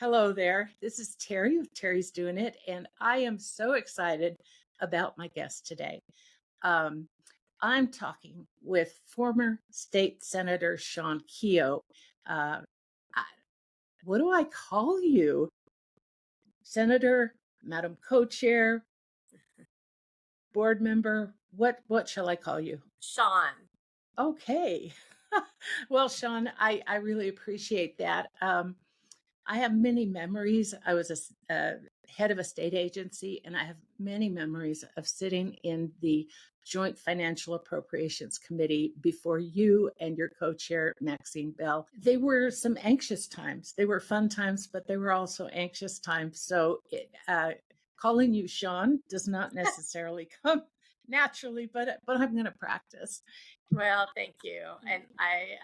Hello there. This is Teri of Teri's Doing It, and I am so excited about my guest today. Um, I'm talking with former State Senator Shawn Keough. Uh, I, what do I call you? Senator, Madam Co-Chair, board member? What shall I call you? Shawn. Okay. Well, Shawn, I really appreciate that. I have many memories. I was a head of a state agency, and I have many memories of sitting in the Joint Financial Appropriations Committee before you and your co-chair, Maxine Bell. They were some anxious times. They were fun times, but they were also anxious times. So calling you Shawn does not necessarily come naturally, but I'm going to practice. Well, thank you. And I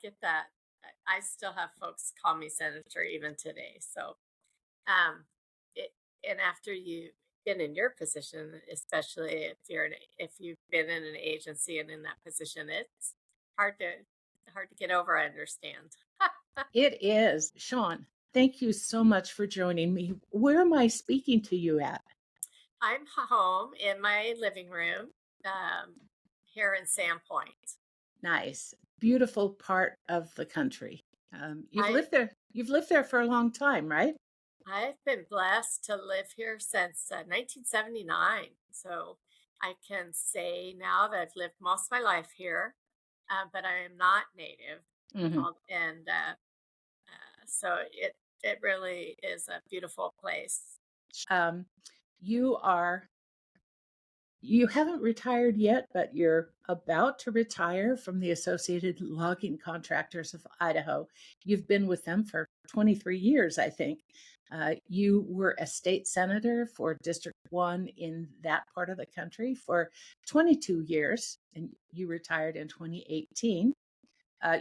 get that. I still have folks call me senator even today. So, um, it, and after you've been in your position, especially if you've been in an agency and in that position, it's hard to hard to get over. I understand. It is. Shawn, thank you so much for joining me. Where am I speaking to you at? I'm home in my living room here in Sandpoint. Nice. Beautiful part of the country. You've I lived there. You've lived there for a long time, right? I've been blessed to live here since 1979. So I can say now that I've lived most of my life here, but I am not native. Hmm. So it really is a beautiful place. Um, you are you haven't retired yet, but you're about to retire from the Associated Logging Contractors of Idaho. You've been with them for 23 years, I think. You were a state senator for District 1 in that part of the country for 22 years, and you retired in 2018.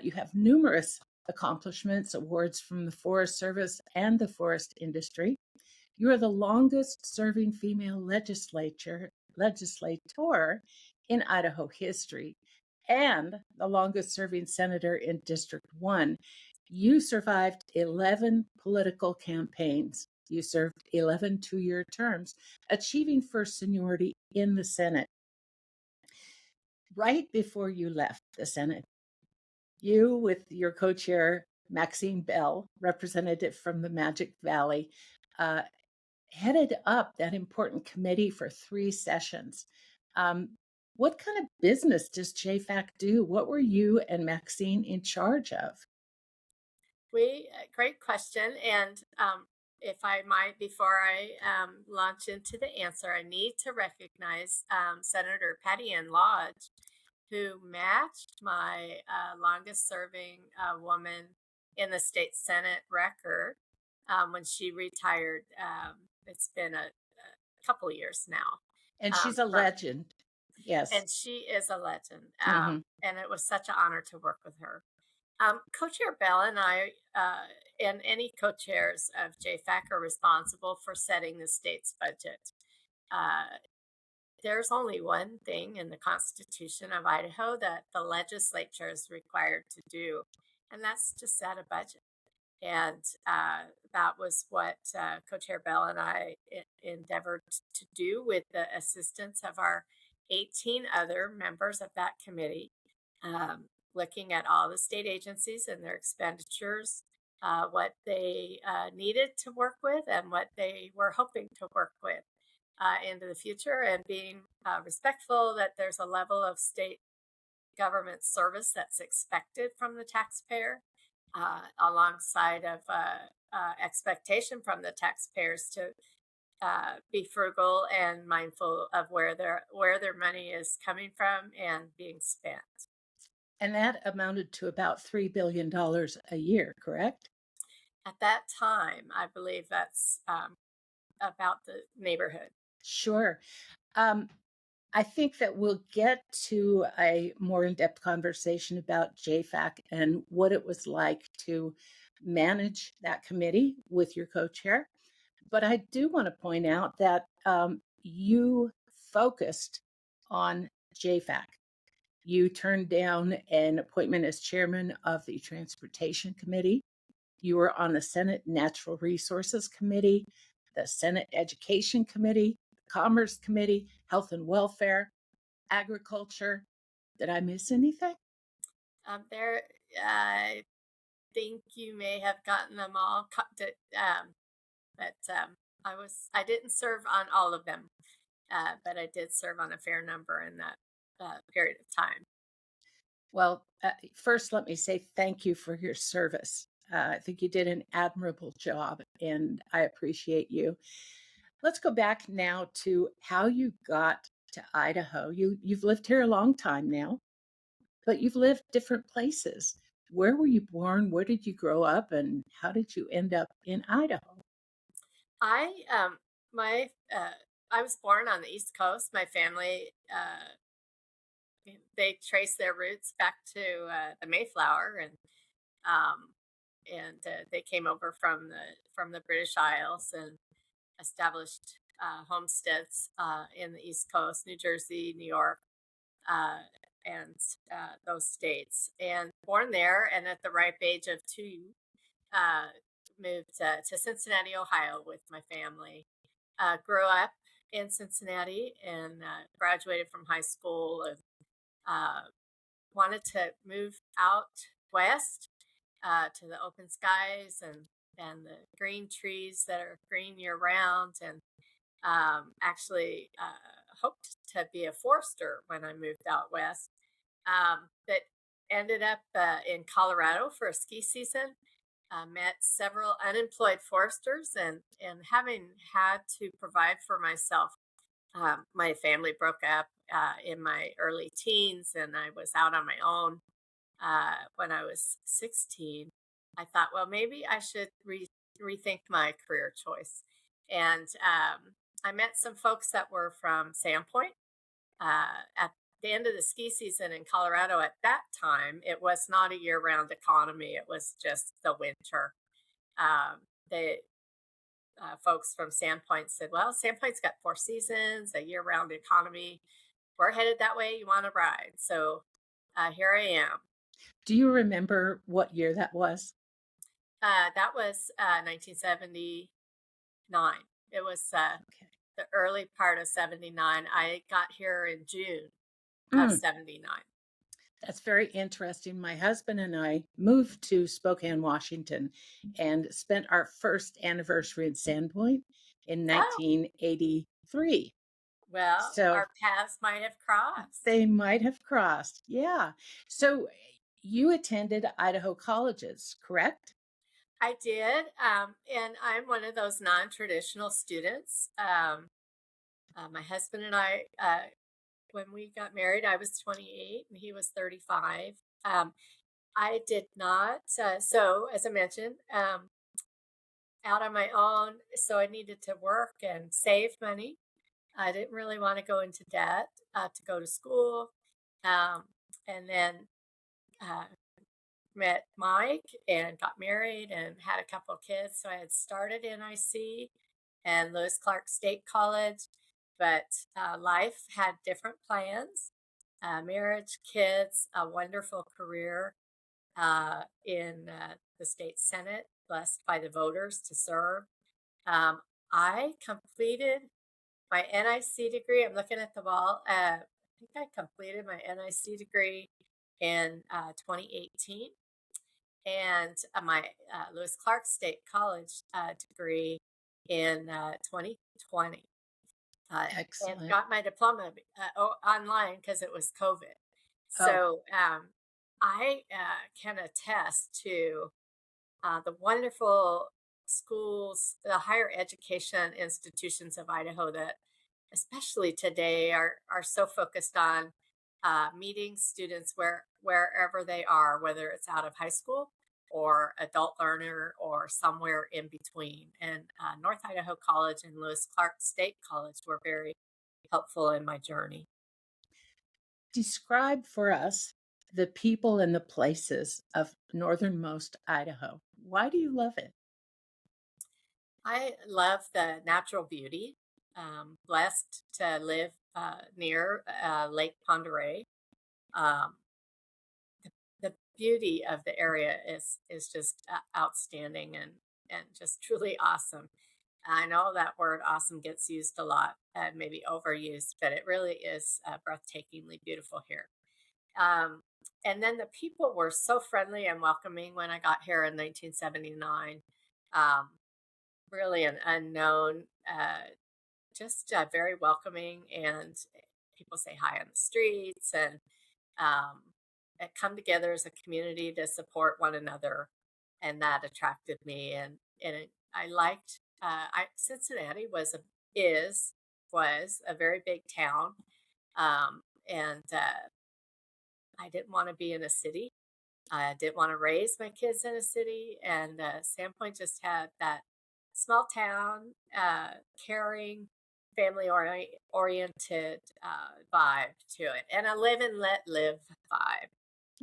You have numerous accomplishments, awards from the Forest Service and the forest industry. You are the longest serving female legislator in Idaho history and the longest serving senator in District 1. You survived 11 political campaigns. You served 11 two-year terms, achieving first seniority in the Senate. Right before you left the Senate, you, with your co-chair, Maxine Bell, representative from the Magic Valley, uh, headed up that important committee for 3 sessions. Um, what kind of business does JFAC do? What were you and Maxine in charge of? Great question. And if I might, before I launch into the answer, I need to recognize Senator Patty Ann Lodge, who matched my longest serving woman in the state Senate record when she retired. It's been a couple years now. And she's a legend. Yes. And she is a legend. Mm-hmm. And it was such an honor to work with her. Co-chair Bell and I, and any co-chairs of JFAC, are responsible for setting the state's budget. Uh, there's only one thing in the Constitution of Idaho that the legislature is required to do, and that's to set a budget. And that was what Co-Chair Bell and I endeavored to do with the assistance of our 18 other members of that committee, looking at all the state agencies and their expenditures, what they needed to work with and what they were hoping to work with into the future, and being respectful that there's a level of state government service that's expected from the taxpayer, alongside of expectation from the taxpayers to be frugal and mindful of where their money is coming from and being spent. And that amounted to about $3 billion a year, correct? At that time, I believe that's about the neighborhood. Sure. I think that we'll get to a more in-depth conversation about JFAC and what it was like to manage that committee with your co-chair. But I do want to point out that you focused on JFAC. You turned down an appointment as chairman of the Transportation Committee. You were on the Senate Natural Resources Committee, the Senate Education Committee, Commerce Committee, Health and Welfare, Agriculture. Did I miss anything? There, I think you may have gotten them all, but I didn't serve on all of them, but I did serve on a fair number in that period of time. Well, first, let me say thank you for your service. I think you did an admirable job, and I appreciate you. Let's go back now to how you got to Idaho. You've lived here a long time now, but you've lived different places. Where were you born? Where did you grow up, and how did you end up in Idaho? I my I was born on the East Coast. My family they trace their roots back to the Mayflower, um, and they came over from the British Isles and established homesteads in the East Coast, New Jersey, New York, uh, and those states. And born there, and at the ripe age of 2, uh, moved to Cincinnati, Ohio, with my family. Grew up in Cincinnati and graduated from high school and uh, wanted to move out west to the open skies and the green trees that are green year round, and actually hoped to be a forester when I moved out west. But ended up in Colorado for a ski season. Met several unemployed foresters, and having had to provide for myself, my family broke up in my early teens, and I was out on my own when I was 16. I thought, well, maybe I should rethink my career choice. And I met some folks that were from Sandpoint. At the end of the ski season in Colorado at that time, it was not a year round economy, it was just the winter. The folks from Sandpoint said, well, Sandpoint's got 4 seasons, a year round economy. We're headed that way. You want to ride? So here I am. Do you remember what year that was? That was 1979. It was Okay. the early part of 79. I got here in June of Mm, 79. that's very interesting. My husband and I moved to Spokane, Washington, and spent our first anniversary in Sandpoint in Oh, 1983. well, So our paths might have crossed. they might have crossed. Yeah. So you attended Idaho colleges, correct? I did. And I'm one of those non traditional students. My husband and I, when we got married, I was 28 and he was 35. I did not. So, as I mentioned, out on my own. So I needed to work and save money. I didn't really want to go into debt to go to school. Um, and then uh, met Mike and got married and had a couple of kids. So I had started NIC and Lewis Clark State College, but life had different plans, marriage, kids, a wonderful career in the state Senate, blessed by the voters to serve. I completed my NIC degree. I'm looking at the wall. I think I completed my NIC degree in 2018, and my Lewis Clark State College degree in 2020, and Excellent. got my diploma online because it was COVID. Oh, So I can attest to the wonderful schools, the higher education institutions of Idaho that, especially today, are so focused on meeting students wherever they are, whether it's out of high school or adult learner or somewhere in between. And North Idaho College and Lewis Clark State College were very helpful in my journey. describe for us the people and the places of northernmost Idaho. Why do you love it? I love the natural beauty. Blessed to live near Lake Pend Oreille. Um, the beauty of the area is just outstanding and just truly awesome. I know that word awesome gets used a lot, maybe overused, but it really is breathtakingly beautiful here. Um, and then the people were so friendly and welcoming when I got here in 1979. Um, Really an unknown, just very welcoming, and people say hi on the streets um, and come together as a community to support one another, and that attracted me. I liked. Cincinnati is was a very big town, and I didn't want to be in a city. I didn't want to raise my kids in a city, and Sandpoint just had that small town, caring, oriented vibe to it, and a live and let live vibe.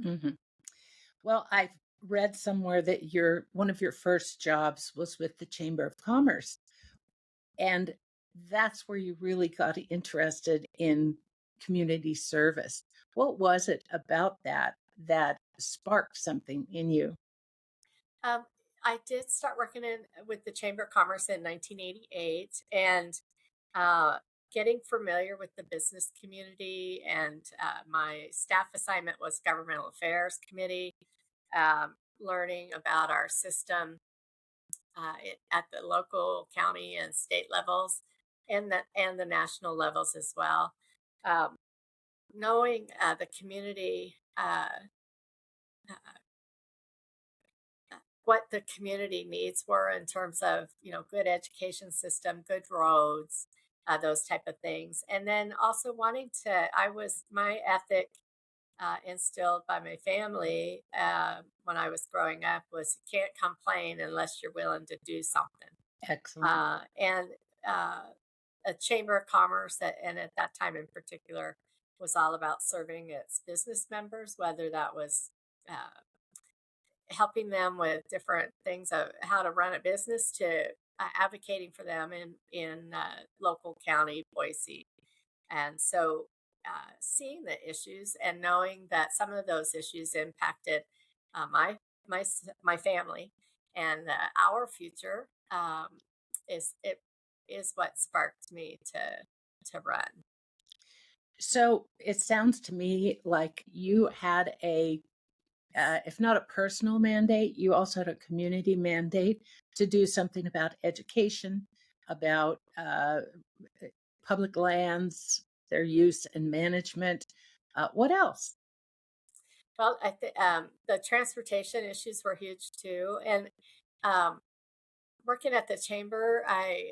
Hmm. Well, I've read somewhere that one of your first jobs was with the Chamber of Commerce, and that's where you really got interested in community service. What was it about that sparked something in you? Um, I did start working with the Chamber of Commerce in 1988, and uh, getting familiar with the business community. And my staff assignment was Governmental Affairs Committee, learning about our system at the local, county, and state levels, and the national levels as well. Um, Knowing the community, uh, what the community needs were in terms of good education system, good roads, those type of things, and then also wanting to. I was my ethic instilled by my family when I was growing up was you can't complain unless you're willing to do something. Excellent. And a chamber of commerce, and at that time in particular, was all about serving its business members, whether that was uh, helping them with different things of how to run a business to advocating for them in local county Boise. And so seeing the issues and knowing that some of those issues impacted my family and our future, is what sparked me to run. So it sounds to me like you had if not a personal mandate, you also had a community mandate to do something about education, about public lands, their use and management. What else? Well, I think the transportation issues were huge too, and um, working at the chamber, I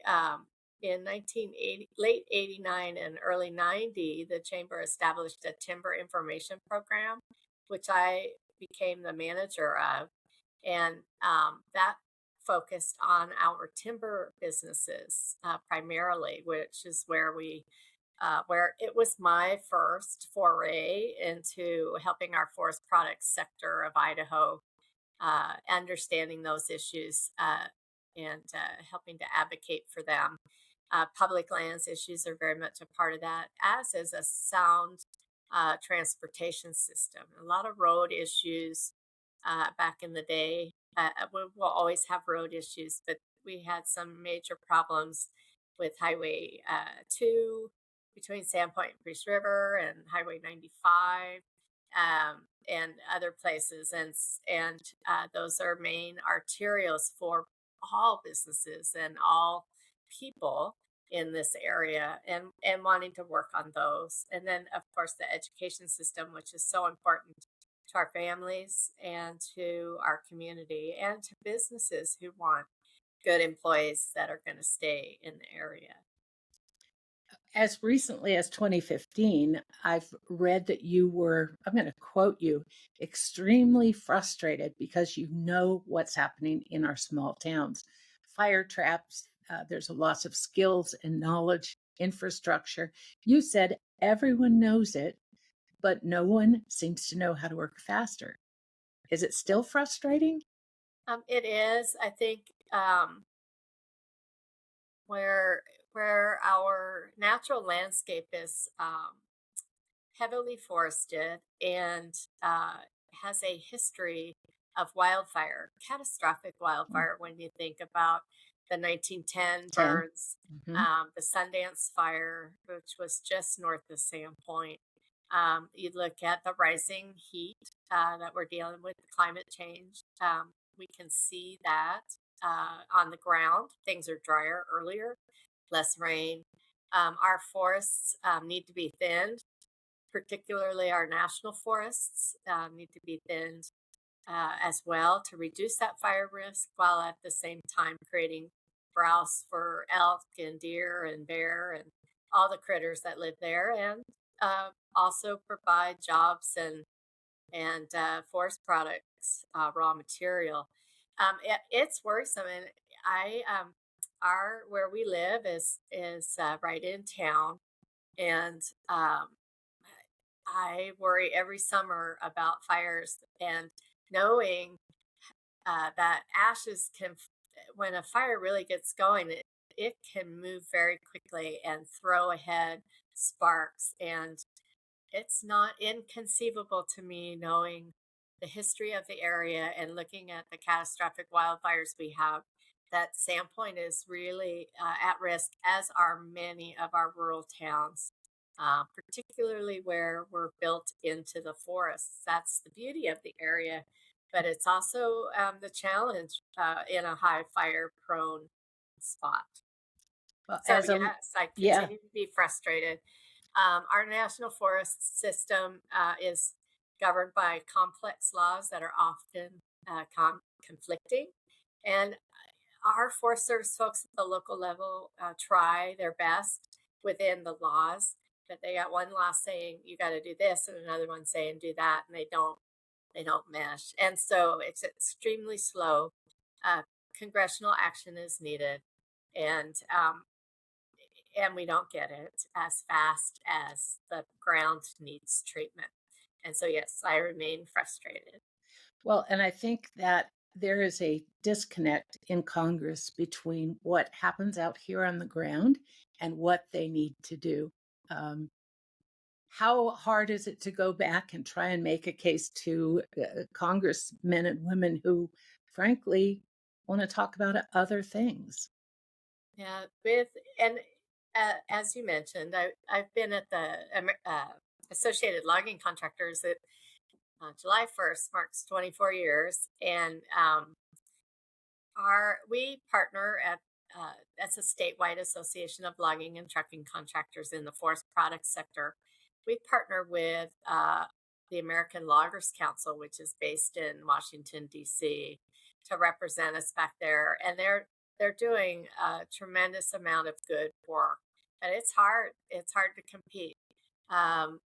in 1980, late 89 and early 90, the chamber established a timber information program, which I became the manager of, and that focused on our timber businesses primarily, which is where it was my first foray into helping our forest products sector of Idaho, understanding those issues, and helping to advocate for them. Public lands issues are very much a part of that, as is a sound transportation system. A lot of road issues back in the day. We will always have road issues, but we had some major problems with Highway 2 between Sandpoint and Priest River, and Highway 95, and other places. And those are main arterials for all businesses and all people in this area, and wanting to work on those. And then, of course, the education system, which is so important to our families and to our community and to businesses who want good employees that are going to stay in the area. As recently as 2015, I've read that you were, I'm going to quote you, extremely frustrated because you know what's happening in our small towns. Fire traps, there's a loss of skills and knowledge, infrastructure. You said everyone knows it, but no one seems to know how to work faster. Is it still frustrating? It is, I think, where where our natural landscape is heavily forested and has a history of wildfire, catastrophic Mm, wildfire. When you think about the 1910 10. burns, Mhm. the Sundance fire, which was just north of Sandpoint. You look at the rising heat that we're dealing with, the climate change. We can see that on the ground. Things are drier earlier, less rain. Our forests need to be thinned, particularly our national forests need to be thinned as well to reduce that fire risk while at the same time creating browse for elk and deer and bear and all the critters that live there, and also provide jobs and forest products, raw material. It's worrisome, and I our where we live is right in town, and I worry every summer about fires and knowing that ashes when a fire really gets going, it can move very quickly and throw ahead sparks. And it's not inconceivable to me, knowing the history of the area and looking at the catastrophic wildfires we have, that Sandpoint is really at risk, as are many of our rural towns, particularly where we're built into the forests. That's the beauty of the area, but it's also the challenge in a high fire prone spot. Well, So, yes, I yeah. continue to be frustrated. Our national forest system is governed by complex laws that are often conflicting. And our Forest Service folks at the local level try their best within the laws, but they got one law saying you got to do this and another one saying do that, and they don't mesh. And so it's extremely slow. Uh, Congressional action is needed, and we don't get it as fast as the ground needs treatment. And so, yes, I remain frustrated. Well, and I think that there is a disconnect in Congress between what happens out here on the ground and what they need to do. Um, how hard is it to go back and try and make a case to congressmen and women who, frankly, want to talk about other things? Yeah, and as you mentioned, I've been at the Associated Logging Contractors that July 1st marks 24 years, and we partner at that's a statewide association of logging and trucking contractors in the forest products sector. We partner with the American Loggers Council, which is based in Washington D.C., to represent us back there, and they're doing a tremendous amount of good work. And it's hard. It's hard to compete. Um,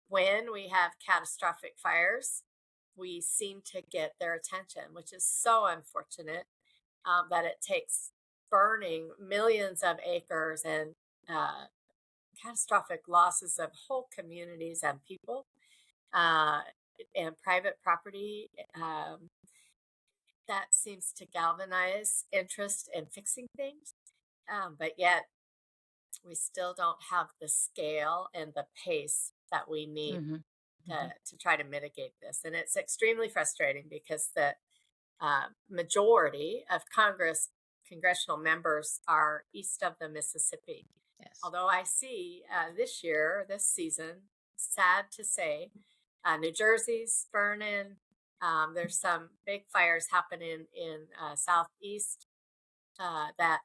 when we have catastrophic fires, we seem to get their attention, which is so unfortunate, that it takes burning millions of acres and uh, catastrophic losses of whole communities and people uh, and private property. That seems to galvanize interest in fixing things. But yet, we still don't have the scale and the pace that we need Hmm. Hmm. to try to mitigate this. And it's extremely frustrating because the majority of congressional members are east of the Mississippi. Yes. Although I see this season, sad to say, New Jersey's burning. There's some big fires happening in southeast that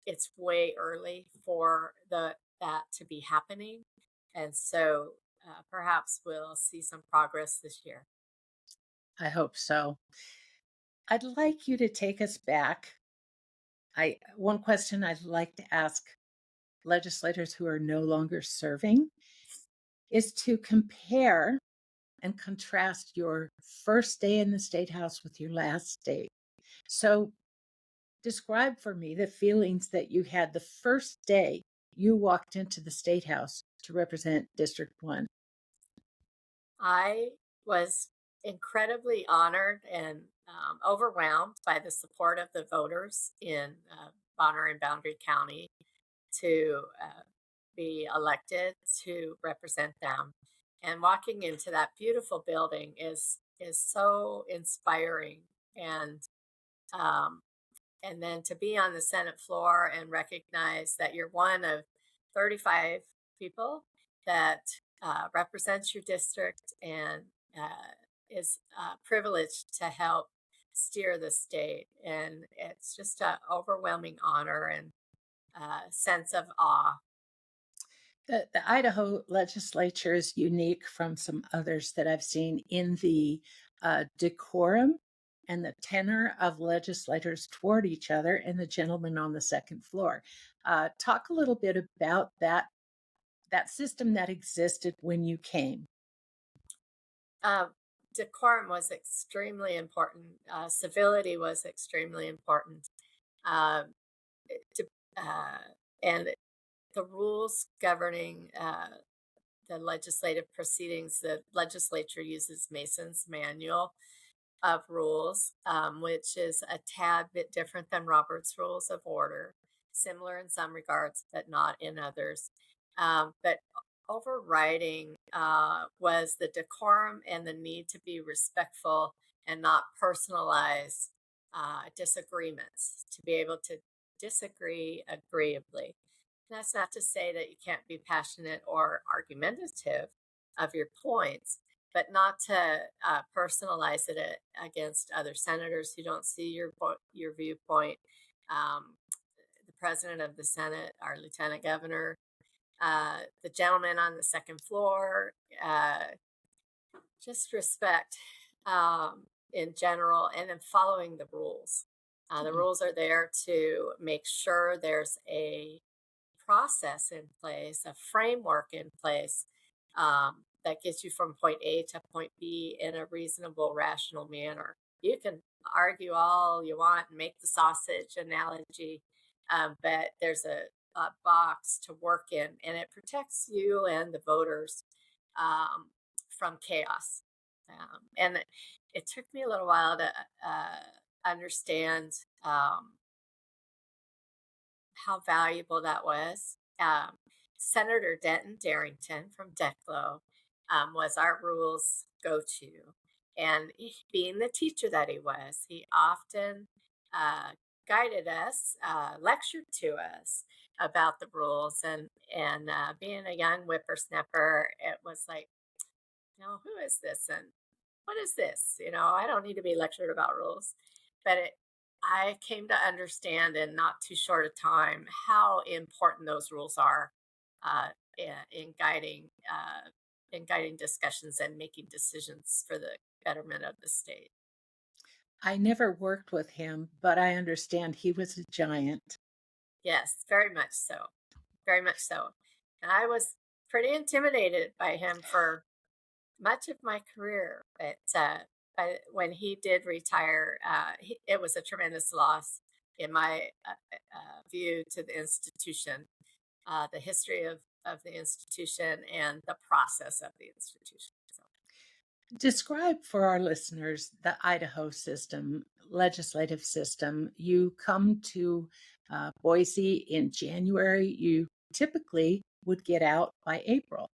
it's way early for that to be happening, and so perhaps we'll see some progress this year. I hope so. I'd like you to take us back. One question I'd like to ask legislators who are no longer serving is to compare and contrast your first day in the state house with your last day. So, describe for me the feelings that you had the first day you walked into the state house to represent District 1. I was incredibly honored and overwhelmed by the support of the voters in Bonner and Boundary County to be elected to represent them. And walking into that beautiful building is so inspiring. Um, and then to be on the Senate floor and recognize that you're one of 35 people that represents your district and is privileged to help steer the state. And it's just an overwhelming honor and sense of awe. The Idaho legislature is unique from some others that I've seen in the decorum and the tenor of legislators toward each other and the gentleman on the second floor. Talk a little bit about that system that existed when you came. Decorum was extremely important. Civility was extremely important. Um, to, and the rules governing the legislative proceedings, the legislature uses Mason's Manual of Rules, which is a tad bit different than Robert's Rules of Order, similar in some regards, but not in others. But overriding was the decorum and the need to be respectful and not personalize disagreements, to be able to disagree agreeably. That's not to say that you can't be passionate or argumentative of your points, but not to personalize it against other senators who don't see your viewpoint. The president of the Senate, our lieutenant governor, the gentleman on the second floor, just respect in general, and then following the rules. The rules are there to make sure there's a process in place, a framework in place that gets you from point A to point B in a reasonable, rational manner. You can argue all you want and make the sausage analogy, but there's a box to work in, and it protects you and the voters from chaos. And it took me a little while to understand how valuable that was. Senator Denton Darrington from Declo was our rules go-to. And being the teacher that he was, he often guided us, lectured to us about the rules. And being a young whippersnapper, it was like, who is this? And what is this? I don't need to be lectured about rules. But I came to understand in not too short a time how important those rules are in guiding discussions and making decisions for the betterment of the state. I never worked with him, but I understand he was a giant. Yes, very much so. Very much so. And I was pretty intimidated by him for much of my career. But when he did retire, it was a tremendous loss in my view to the institution, the history of the institution and the process of the institution. So. Describe for our listeners the Idaho system, legislative system. You come to Boise in January. You typically would get out by April.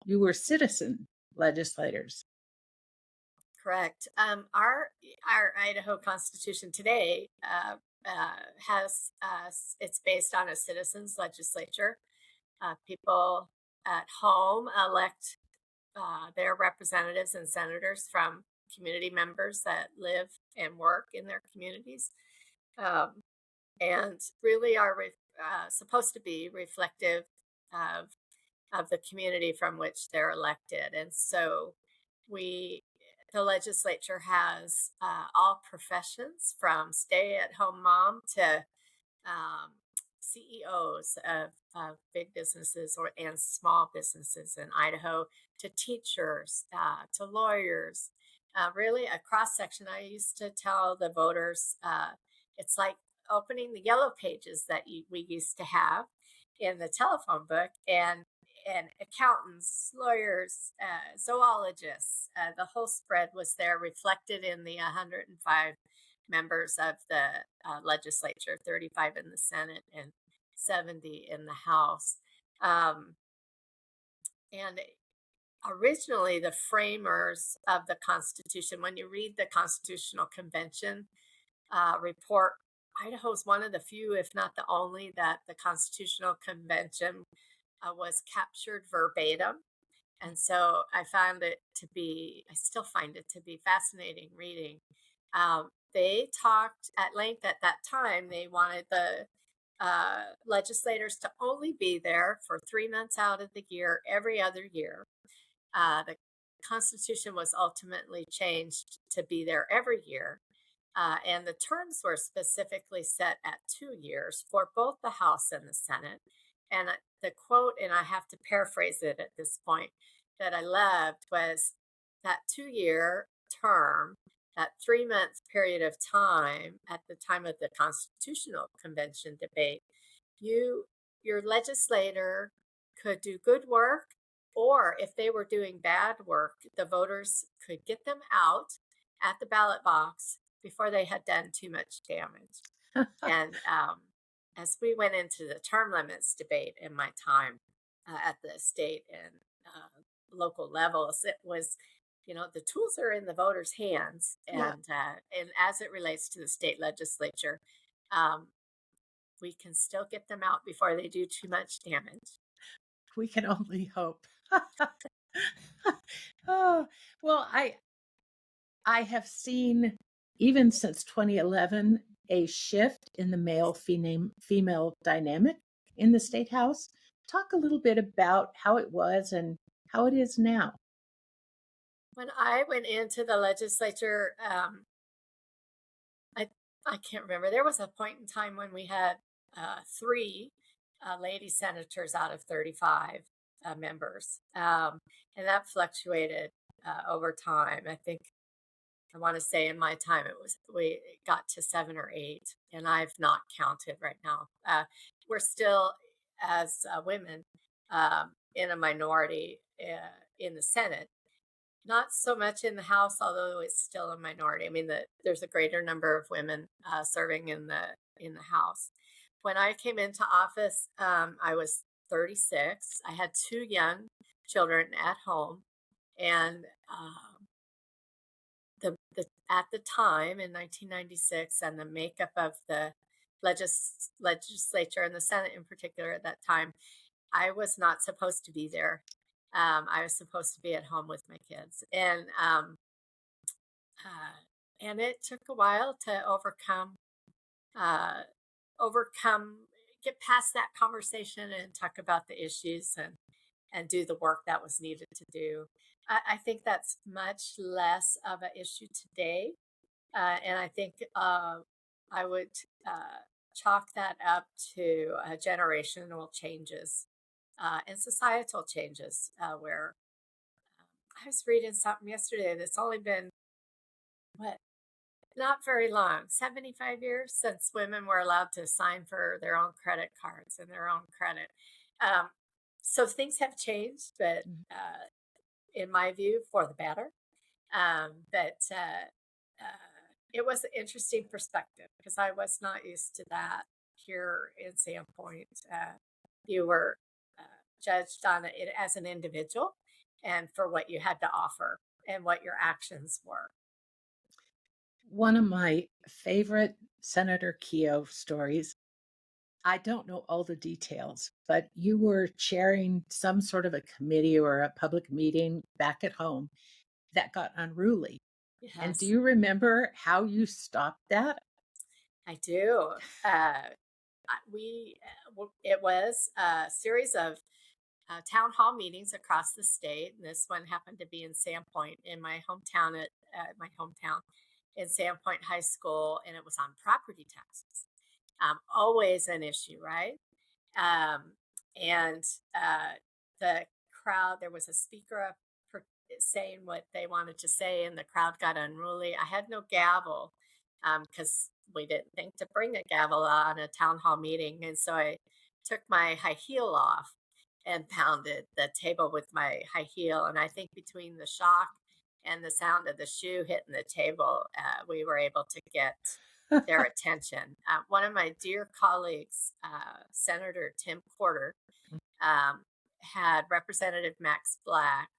You were citizen legislators. Correct. Our Idaho Constitution today has it's based on a citizens legislature. People at home elect their representatives and senators from community members that live and work in their communities, and really are supposed to be reflective of the community from which they're elected. And so the legislature has all professions, from stay-at-home mom to CEOs of big businesses and small businesses in Idaho, to teachers, to lawyers, really a cross section. I used to tell the voters it's like opening the yellow pages that we used to have in the telephone book, and accountants, lawyers, zoologists, the whole spread was there, reflected in the 105 members of the legislature, 35 in the Senate and 70 in the House. And originally the framers of the Constitution, when you read the Constitutional Convention report, Idaho is one of the few, if not the only, that the Constitutional Convention was captured verbatim. And so I still find it to be fascinating reading. They talked at length at that time. They wanted the legislators to only be there for 3 months out of the year, every other year. The Constitution was ultimately changed to be there every year. And the terms were specifically set at 2 years for both the House and the Senate. And the quote, and I have to paraphrase it at this point, that I loved was that 2 year term, that 3 month period of time at the time of the Constitutional Convention debate, your legislator could do good work, or if they were doing bad work, the voters could get them out at the ballot box before they had done too much damage. And as we went into the term limits debate in my time at the state and local levels, it was, the tools are in the voters' hands, Yeah, and as it relates to the state legislature, um, we can still get them out before they do too much damage. we can only hope. Oh, well, I have seen, even since 2011, a shift in the male female dynamic in the state house. Talk a little bit about how it was and how it is now. When I went into the legislature, I I can't remember. There was a point in time when we had three lady senators out of 35 members, and that fluctuated over time. I want to say in my time we got to 7 or 8, and I've not counted right now. We're still, as women, in a minority in the Senate, not so much in the House, although it's still a minority. I mean, there's a greater number of women serving in the House. When I came into office, I was 36. I had 2 young children at home, and the at the time in 1996, and the makeup of the legislature and the Senate in particular at that time, I was not supposed to be there. I was supposed to be at home with my kids, uh, and it took a while to uh, overcome, get past that conversation and talk about the issues and do the work that was needed to do. I think that's much less of an issue today, and I think I would chalk that up to generational changes and societal changes, where I was reading something yesterday that's only been, what, not very long, 75 years since women were allowed to sign for their own credit cards and their own credit. Um, so things have changed, but Mhm. in my view, for the better. But it was an interesting perspective because I was not used to that here in Sandpoint. You were judged on it as an individual and for what you had to offer and what your actions were. One of my favorite Senator Keough stories, I don't know all the details, but you were chairing some sort of a committee or a public meeting back at home that got unruly. And do Yes, you remember how you stopped that? I do. It was a series of town hall meetings across the state. And this one happened to be in Sandpoint, in my hometown in Sandpoint High School, and it was on property taxes. Always an issue, right? Um, and the crowd, there was a speaker up saying what they wanted to say, and the crowd got unruly. I had no gavel because we didn't think to bring a gavel on a town hall meeting. And so I took my high heel off and pounded the table with my high heel. And I think between the shock and the sound of the shoe hitting the table, we were able to get their attention. One of my dear colleagues, Senator Tim Porter, um, had Representative Max Black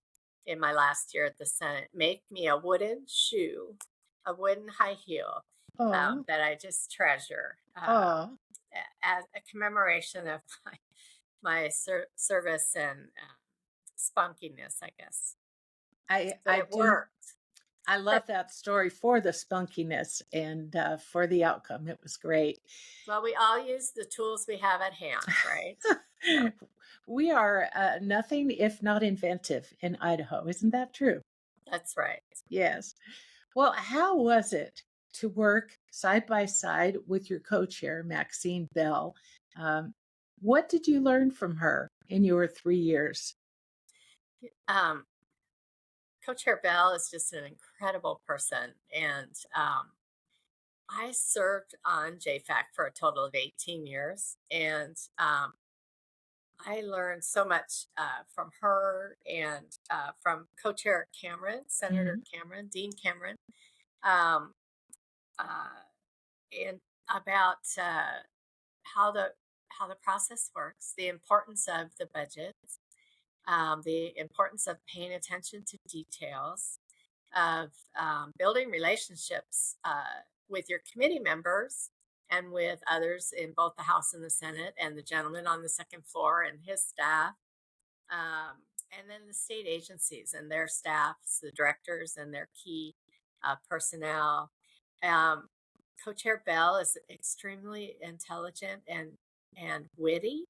in my last year at the Senate make me a wooden shoe, a wooden high heel Oh, that I just treasure oh, as a commemoration of my service and spunkiness, I guess. But I it do. worked. I love that story for the spunkiness and for the outcome. It was great. Well, we all use the tools we have at hand, right? So We are nothing if not inventive in Idaho. Isn't that true? that's right. Yes. Well, how was it to work side by side with your co chair, Maxine Bell? Um, what did you learn from her in your 3 years? Um, Co-Chair Bell is just an incredible person, and I served on JFAC for a total of 18 years, and I learned so much from her and from Co-Chair Cameron, Senator Mhm. Cameron, Dean Cameron, um, uh, and about how the how the process works, the importance of the budget, the importance of paying attention to details, of building relationships with your committee members and with others in both the House and the Senate, and the gentleman on the second floor and his staff, and then the state agencies and their staffs, the directors and their key personnel. Um, Co-Chair Bell is extremely intelligent and witty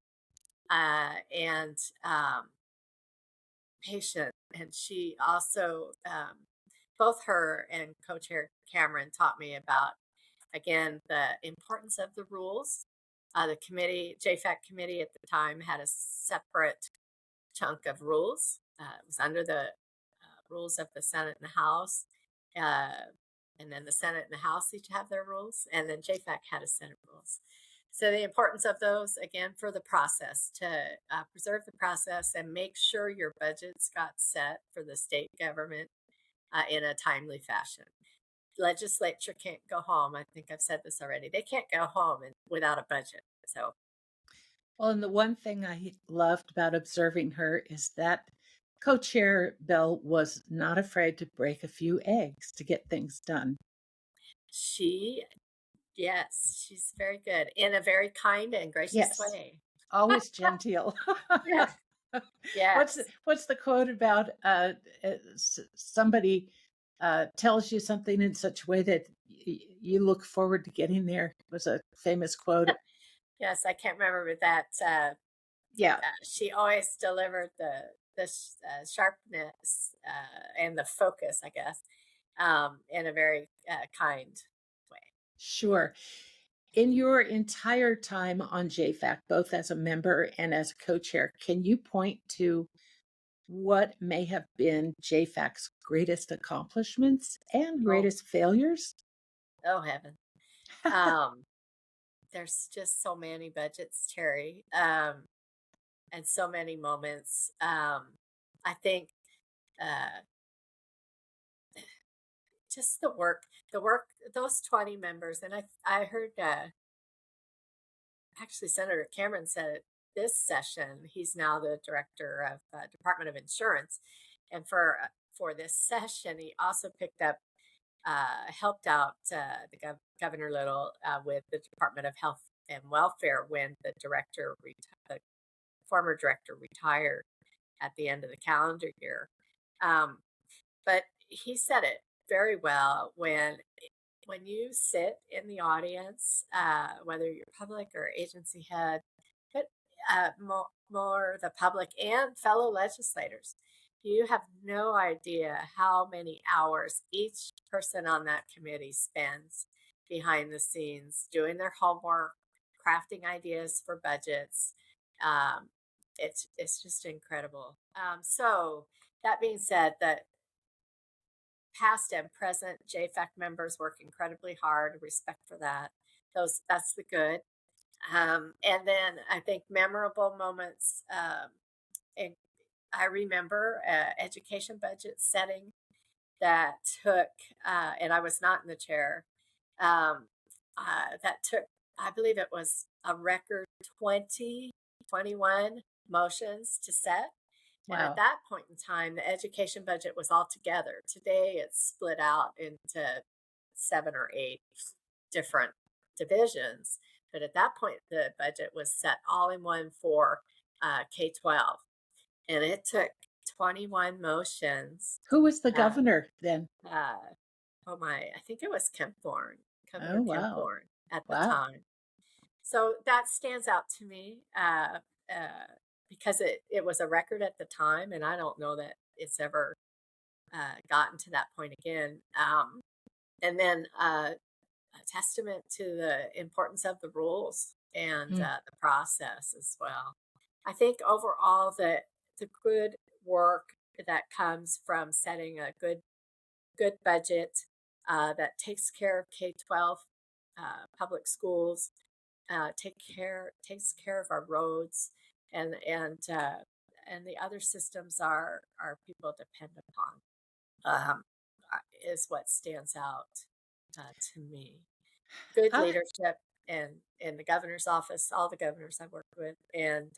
and patient, and she also both her and co-chair Cameron taught me about, again, the importance of the rules. The committee, JFAC committee at the time, had a separate chunk of rules. It was under the rules of the Senate and the House. Uh, and then the Senate and the House each have their rules, and then JFAC had a Senate rules. So the importance of those, again, for the process, to preserve the process and make sure your budgets got set for the state government in a timely fashion. Legislature can't go home. I think I've said this already. They can't go home without a budget. So Well, and the one thing I loved about observing her is that co chair Bell was not afraid to break a few eggs to get things done. she, yes, she's very good in a very kind and gracious Yes, way. always genteel. Yes. Yes. What's the quote about somebody tells you something in such a way that you look forward to getting there? It was a famous quote. Yes, I can't remember, but that Yeah, she always delivered the sharpness and the focus, I guess, in a very kind way. sure. In your entire time on JFAC, both as a member and as a co-chair, can you point to what may have been JFAC's greatest accomplishments and Oh, greatest failures? oh heaven! Um, there's just so many budgets, Terry, and so many moments. I think uh, just the work, those 20 members, and I heard actually Senator Cameron said it this session. He's now the director of Department of Insurance, and for this session, he also picked up, helped out Governor Little with the Department of Health and Welfare when the former director retired at the end of the calendar year. Um, but he said it very well when you sit in the audience, whether you're public or agency head, but more the public and fellow legislators, you have no idea how many hours each person on that committee spends behind the scenes doing their homework, crafting ideas for budgets. Um, it's just incredible. So that being said, that past and present JFAC members work incredibly hard. Respect for that. That's the good. And then I think memorable moments. And I remember education budget setting that took, and I was not in the chair. That took, I believe it was a record 20, 21 motions to set. And at Wow. that point in time, the education budget was all together. Today, it's split out into 7 or 8 different divisions. But at that point, the budget was set all in one for K 12. And it took 21 motions. Who was the Uh, governor then? uh, oh my, I think it was Kempthorne, Oh, Governor wow. Kempthorne at the Wow. time. So that stands out to me because it was a record at the time, and I don't know that it's ever gotten to that point again. And then a testament to the importance of the rules and Mm. the process as well. I think overall the good work that comes from setting a good budget that takes care of K-12 public schools, takes care of our roads, and the other systems our people depend upon. Um, is what stands out to me. Good How leadership in the governor's office, all the governors I worked with, and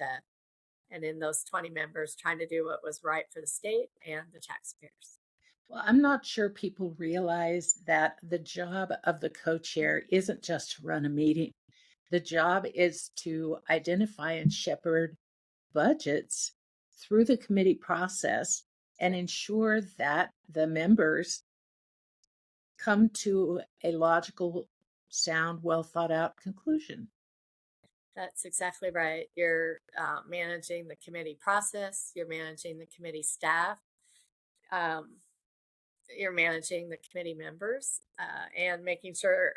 in those 20 members trying to do what was right for the state and the taxpayers. Well, I'm not sure people realize that the job of the co-chair isn't just to run a meeting. The job is to identify and shepherd budgets through the committee process and ensure that the members come to a logical, sound, well thought out conclusion. That's exactly right. You're managing the committee process, you're managing the committee staff, um, you're managing the committee members, and making sure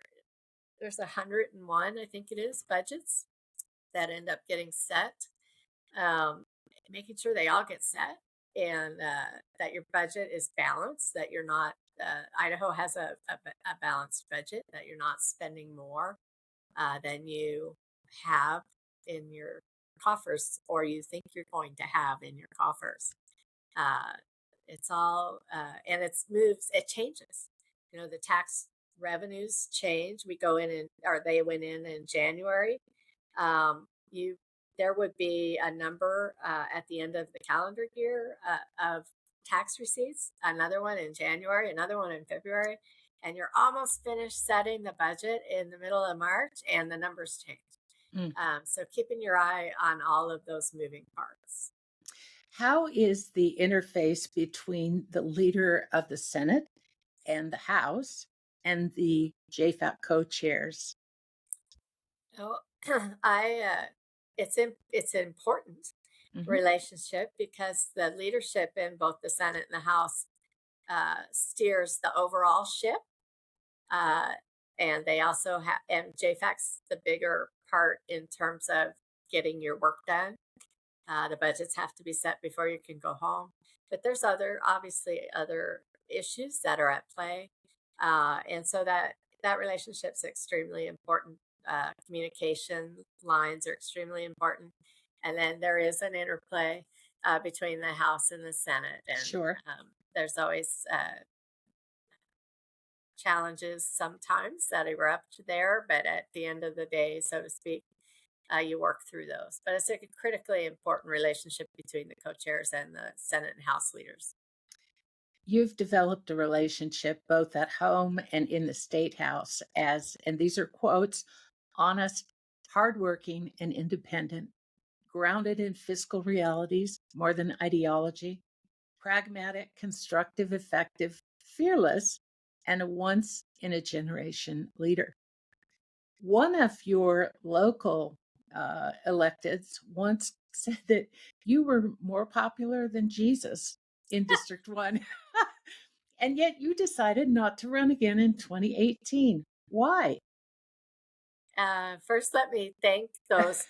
there's 101, I think it is, budgets that end up getting set. Um, Making sure they all get set and that your budget is balanced, that you're not, Idaho has a balanced budget, that you're not spending more than you have in your coffers or you think you're going to have in your coffers. Uh, it's all, and it changes. You know, the tax revenues change. We go in or they went in January. You There would be a number at the end of the calendar year of tax receipts, another one in January, another one in February, and you're almost finished setting the budget in the middle of March, and the numbers change. Mm. So keeping your eye on all of those moving parts. How is the interface between the leader of the Senate and the House and the JFAC co-chairs? Oh, it's an important Mhm. relationship because the leadership in both the Senate and the House steers the overall ship. Uh, and they also have, and JFAC's the bigger part in terms of getting your work done. The budgets have to be set before you can go home. But there's obviously other issues that are at play. And so that relationship's extremely important. Communication lines are extremely important. And then there is an interplay between the House and the Senate. And Sure. there's always challenges sometimes that erupt there, but at the end of the day, so to speak, you work through those. But it's a critically important relationship between the co-chairs and the Senate and House leaders. You've developed a relationship both at home and in the state house as, and these are quotes, honest, hardworking, and independent, grounded in fiscal realities more than ideology, pragmatic, constructive, effective, fearless, and a once in a generation leader. One of your local electeds once said that you were more popular than Jesus in District 1. And yet you decided not to run again in 2018. Why? First, let me thank those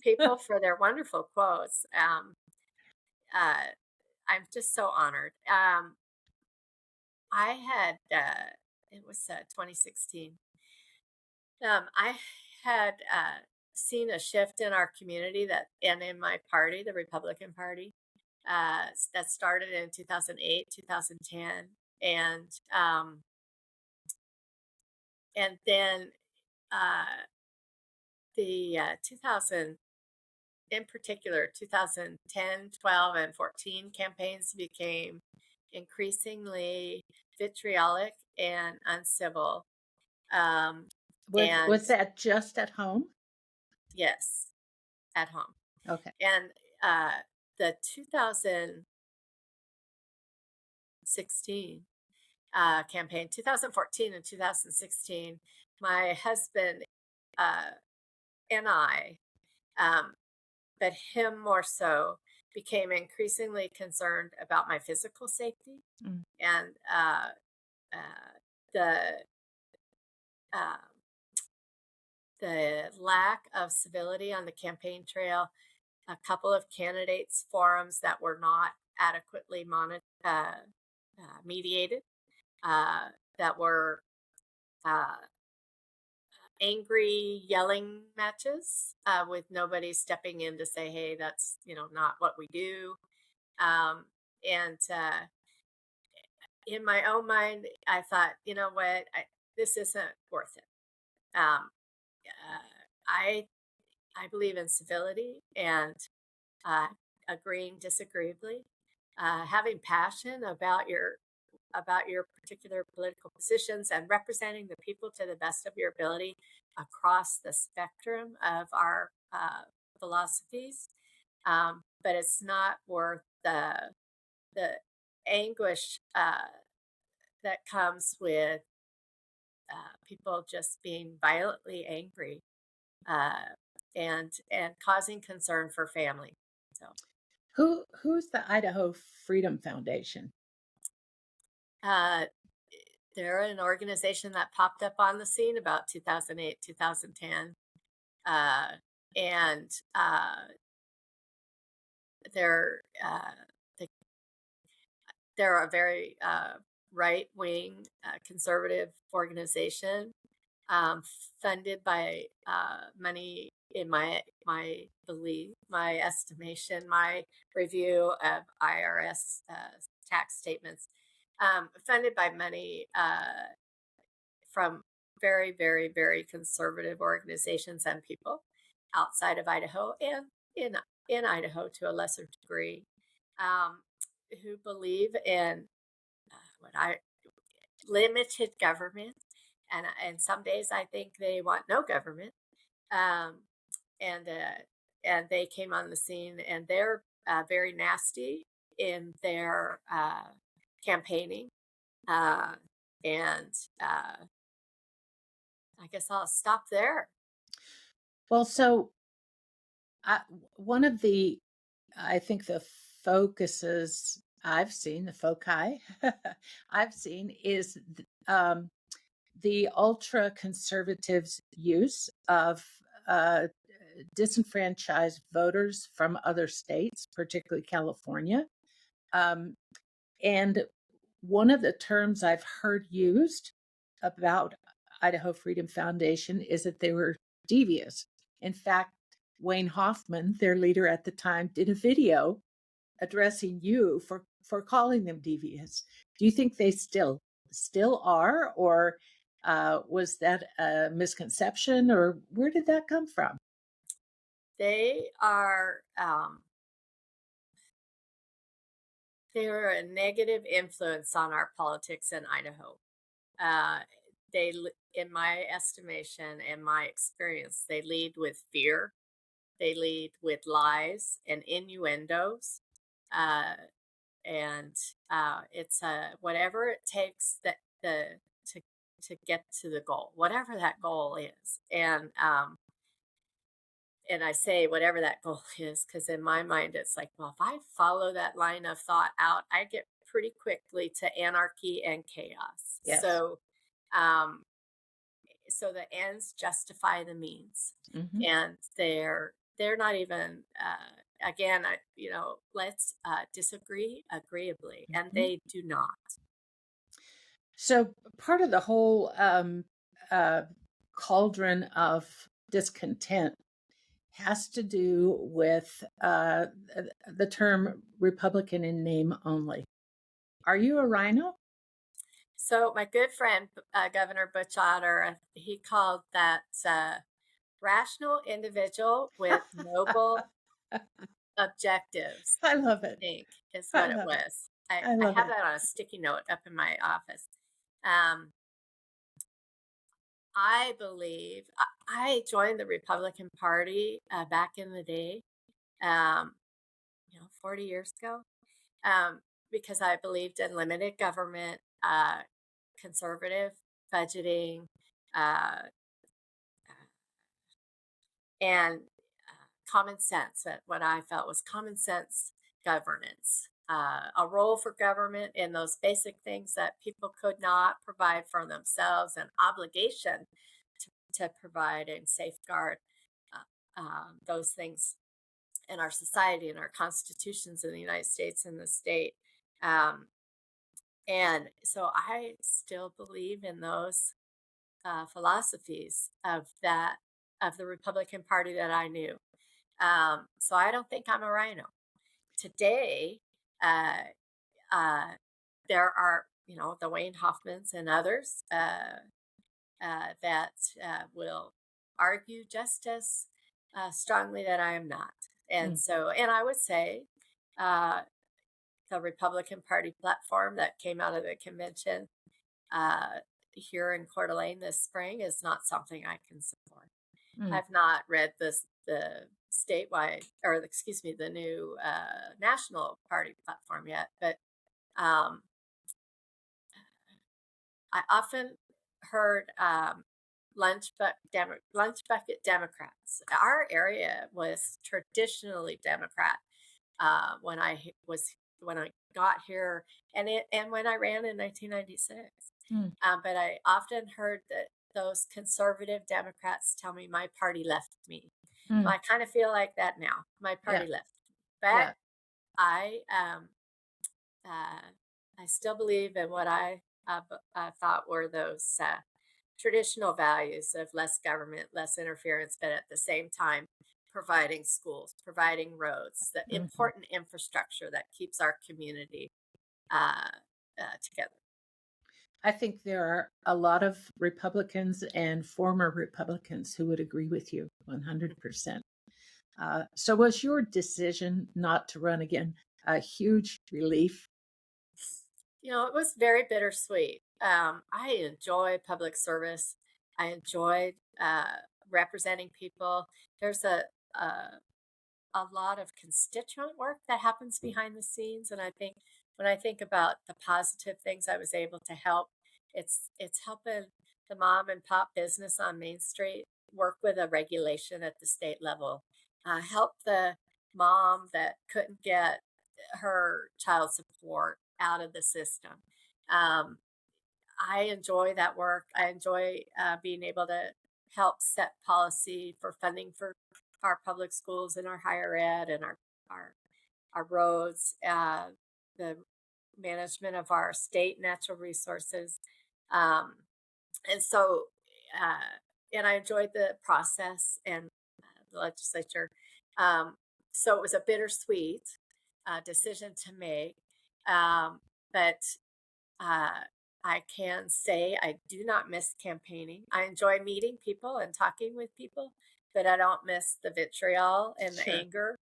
people for their wonderful quotes. Uh, I'm just so honored. I had, it was 2016. I had seen a shift in our community and in my party, the Republican Party, that started in 2008, 2010, and then uh, the 2000 in particular, 2010, 12, and 14 campaigns became increasingly vitriolic and uncivil. And Was that just at home? yes, at home. Okay. And the 2016 campaign, 2014 and 2016, my husband and I, but him more so, became increasingly concerned about my physical safety Mm. and the um, the lack of civility on the campaign trail. A couple of candidates' forums that were not adequately mediated, that were uh, angry yelling matches with nobody stepping in to say, "Hey, that's not what we do." And in my own mind, I thought, you know what, this isn't worth it. Um, I believe in civility and uh, agreeing disagreeably, having passion about your particular political positions, and representing the people to the best of your ability across the spectrum of our philosophies. But it's not worth the anguish that comes with people just being violently angry uh, and causing concern for family. So Who's the Idaho Freedom Foundation? uh, they're an organization that popped up on the scene about 2008, 2010, and they're they, they're a very right wing conservative organization, um, funded by money, in my belief, my estimation, my review of IRS tax statements, funded by money from very, very, very conservative organizations and people outside of Idaho and in Idaho to a lesser degree, um, who believe in what I limited government, and some days I think they want no government. Um, and they came on the scene, and they're very nasty in their campaigning. Uh, and I guess I'll stop there. Well, so I, one of the, I think the focuses I've seen, the foci I've seen is the ultra conservatives' use of uh, disenfranchised voters from other states, particularly California. Um, and one of the terms I've heard used about Idaho Freedom Foundation is that they were devious. In fact, Wayne Hoffman, their leader at the time, did a video addressing you for calling them devious. Do you think they still are, or was that a misconception, or where did that come from? They are they're a negative influence on our politics in Idaho. Uh, in my estimation and my experience, they lead with fear. They lead with lies and innuendos, uh, and it's whatever it takes to get to the goal, whatever that goal is. And I say whatever that goal is because in my mind it's like, well, if I follow that line of thought out, I get pretty quickly to anarchy and chaos. Yes. Um, so the ends justify the means, Mm-hmm. and they're not even again, let's disagree agreeably, and Mm-hmm. they do not. So part of the whole uh, cauldron of discontent has to do with the term Republican in name only. Are you a rhino? So my good friend Governor Butch Otter, he called that rational individual with noble objectives, I I love it. think is I what it love it. was. I I love have it. that on a sticky note up in my office. Um, I believe I joined the Republican Party back in the day, um, 40 years ago, um, because I believed in limited government, conservative budgeting, uh, and common sense. What I felt was common sense governance, a role for government in those basic things that people could not provide for themselves, an obligation to provide and safeguard those things in our society and our constitutions in the United States and the state. Um, and so I still believe in those philosophies of the Republican Party that I knew. So I don't think I'm a rhino. Today, uh, uh, there are, the Wayne Hoffmans and others that will argue just as strongly that I am not. And Mm, so, and I would say uh, the Republican Party platform that came out of the convention here in Coeur d'Alene this spring is not something I can support. mm. I've not read the statewide, or excuse me, the new national party platform yet, but um, I often heard lunch bucket Democrats. Our area was traditionally Democrat when when I got here, and when I ran in 1996. Mm, But I often heard that those conservative Democrats tell me my party left me. mm. Well, I kind of feel like that now. My Yeah, party left, but yeah. I um, uh, I still believe in what I thought were those traditional values of less government, less interference, but at the same time providing schools, providing roads, the Mhm. important infrastructure that keeps our community uh, together. I think there are a lot of Republicans and former Republicans who would agree with you 100%. So, was your decision not to run again a huge relief? It was very bittersweet. I enjoy public service. I enjoyed representing people. There's a a lot of constituent work that happens behind the scenes, and I think when I think about the positive things I was able to help, it's helping the mom and pop business on Main Street work with a regulation at the state level, help the mom that couldn't get her child support out of the system. um, I enjoy that work. I enjoy being able to help set policy for funding for our public schools and our higher ed and our, our roads, the management of our state natural resources. Um, and so, uh, and I enjoyed the process and the legislature. Um, so it was a bittersweet decision to make. Um, but uh, I can say I do not miss campaigning. I enjoy meeting people and talking with people, but I don't miss the vitriol and the Sure. anger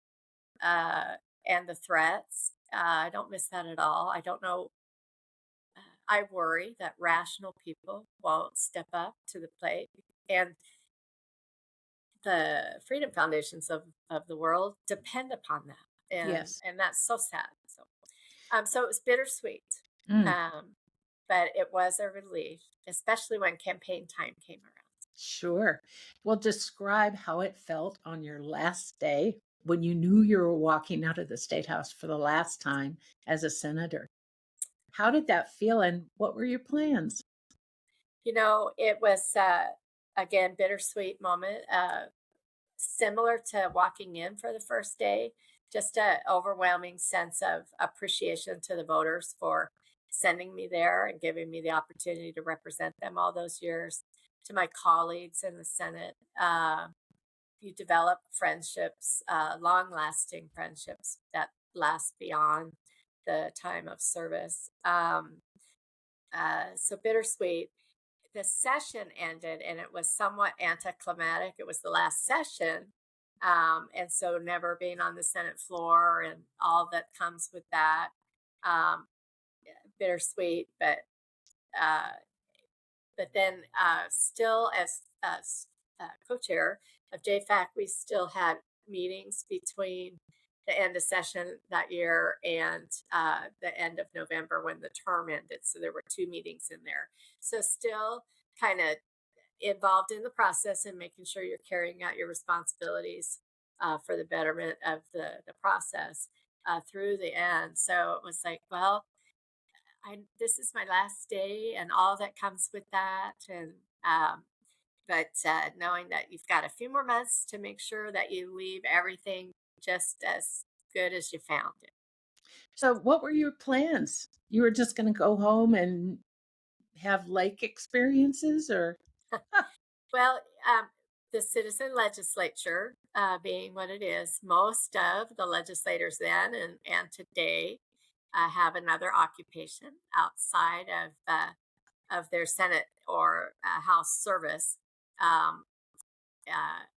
uh, and the threats. I don't miss that at all. I don't know. I worry that rational people won't step up to the plate, and the freedom foundations of the world depend upon that, Yes. and that's so sad. So it was bittersweet. Mm, Um, but it was a relief, especially when campaign time came around. sure. Well, describe how it felt on your last day when you knew you were walking out of the State House for the last time as a senator. How did that feel, and what were your plans? It was again bittersweet moment, similar to walking in for the first day. Just a overwhelming sense of appreciation to the voters for sending me there and giving me the opportunity to represent them all those years. To my colleagues in the Senate, you develop friendships, long lasting friendships that last beyond the time of service. So bittersweet. The session ended and it was somewhat anticlimactic. It was the last session. And so never being on the Senate floor and all that comes with that, um, bittersweet, uh, but then still as co-chair of JFAC, we still had meetings between the end of session that year and the end of November when the term ended. So there were 2 meetings in there. So still kind of involved in the process and making sure you're carrying out your responsibilities for the betterment of the process through the end. So it was like, well, this is my last day and all that comes with that. And but knowing that you've got a few more months to make sure that you leave everything just as good as you found it. So, what were your plans? You were just going to go home and have lake experiences, or Well, the citizen legislature, being what it is, most of the legislators then and today have another occupation outside of their Senate or House service. Um,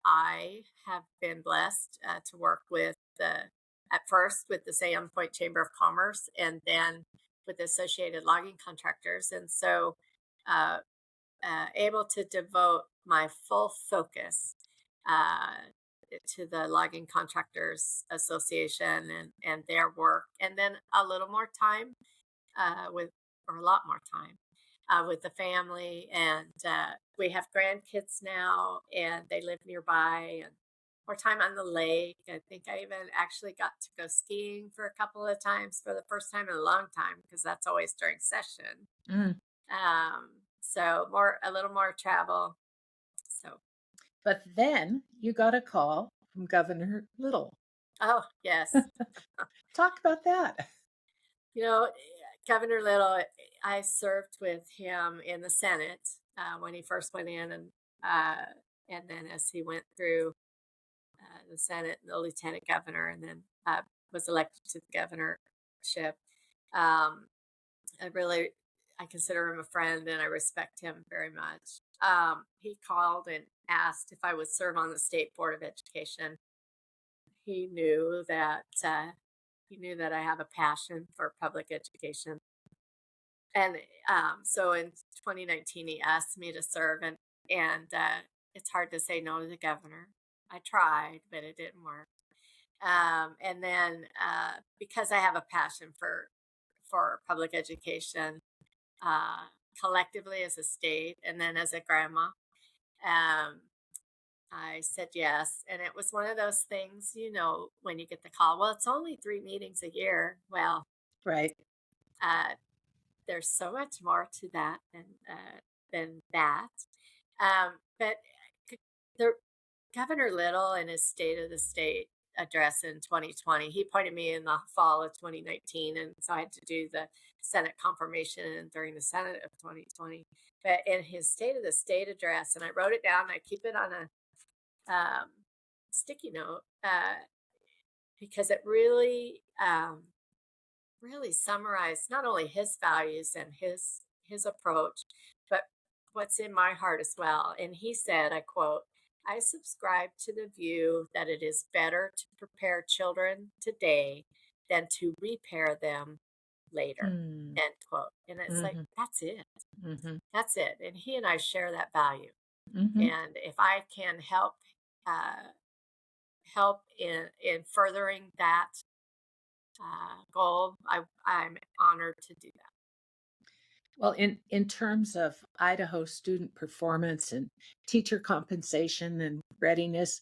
I have been blessed to work with at first with the Salem Point Chamber of Commerce and then with the Associated Logging Contractors. And so uh, able to devote my full focus uh, to the Logging Contractors Association and their work, and then a little more time with, or a lot more time with the family. And we have grandkids now, and they live nearby, and more time on the lake. I think I even actually got to go skiing for a couple of times for the first time in a long time because that's always during session. mm. So a little more travel. So, But then you got a call from Governor Little. oh yes, Talk about that. you know, Governor Little, I served with him in the Senate when he first went in, and then as he went through the Senate, the lieutenant governor, and then was elected to the governorship. Um, I really, I consider him a friend, and I respect him very much. He called and asked if I would serve on the State Board of Education. He knew that I have a passion for public education, and so in 2019 he asked me to serve, and it's hard to say no to the governor. I tried, but it didn't work. And then because I have a passion for public education, uh, collectively as a state, and then as a grandma, um, I said yes. And it was one of those things, when you get the call, well, it's only 3 meetings a year. Well, Right. uh, there's so much more to that than that. But the Governor Little in his State of the State address in 2020, he appointed me in the fall of 2019, and so I had to do the Senate confirmation during the Senate of 2020. But in his State of the State address, and I wrote it down, I keep it on a sticky note because it really summarized not only his values and his approach, but what's in my heart as well. And he said, I quote, "I subscribe to the view that it is better to prepare children today than to repair them later." Mm. End quote. And it's like, Hmm. that's it. Hmm. That's it. And he and I share that value. Hmm. And if I can uh, help in furthering that goal, I'm honored to do that. Well, in terms of Idaho student performance and teacher compensation and readiness,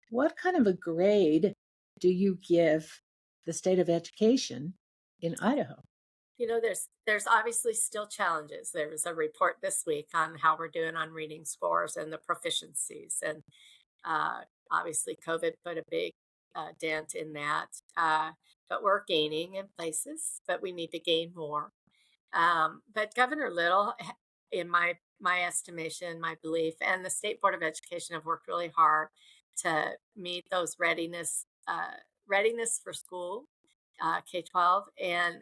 what kind of a grade do you give the state of education in Idaho? There's obviously still challenges. There was a report this week on how we're doing on reading scores and the proficiencies, and uh, obviously COVID put a big dent in that. But we're gaining in places, but we need to gain more. But Governor Little, in my estimation, my belief, and the State Board of Education have worked really hard to meet those readiness for school, K-12, and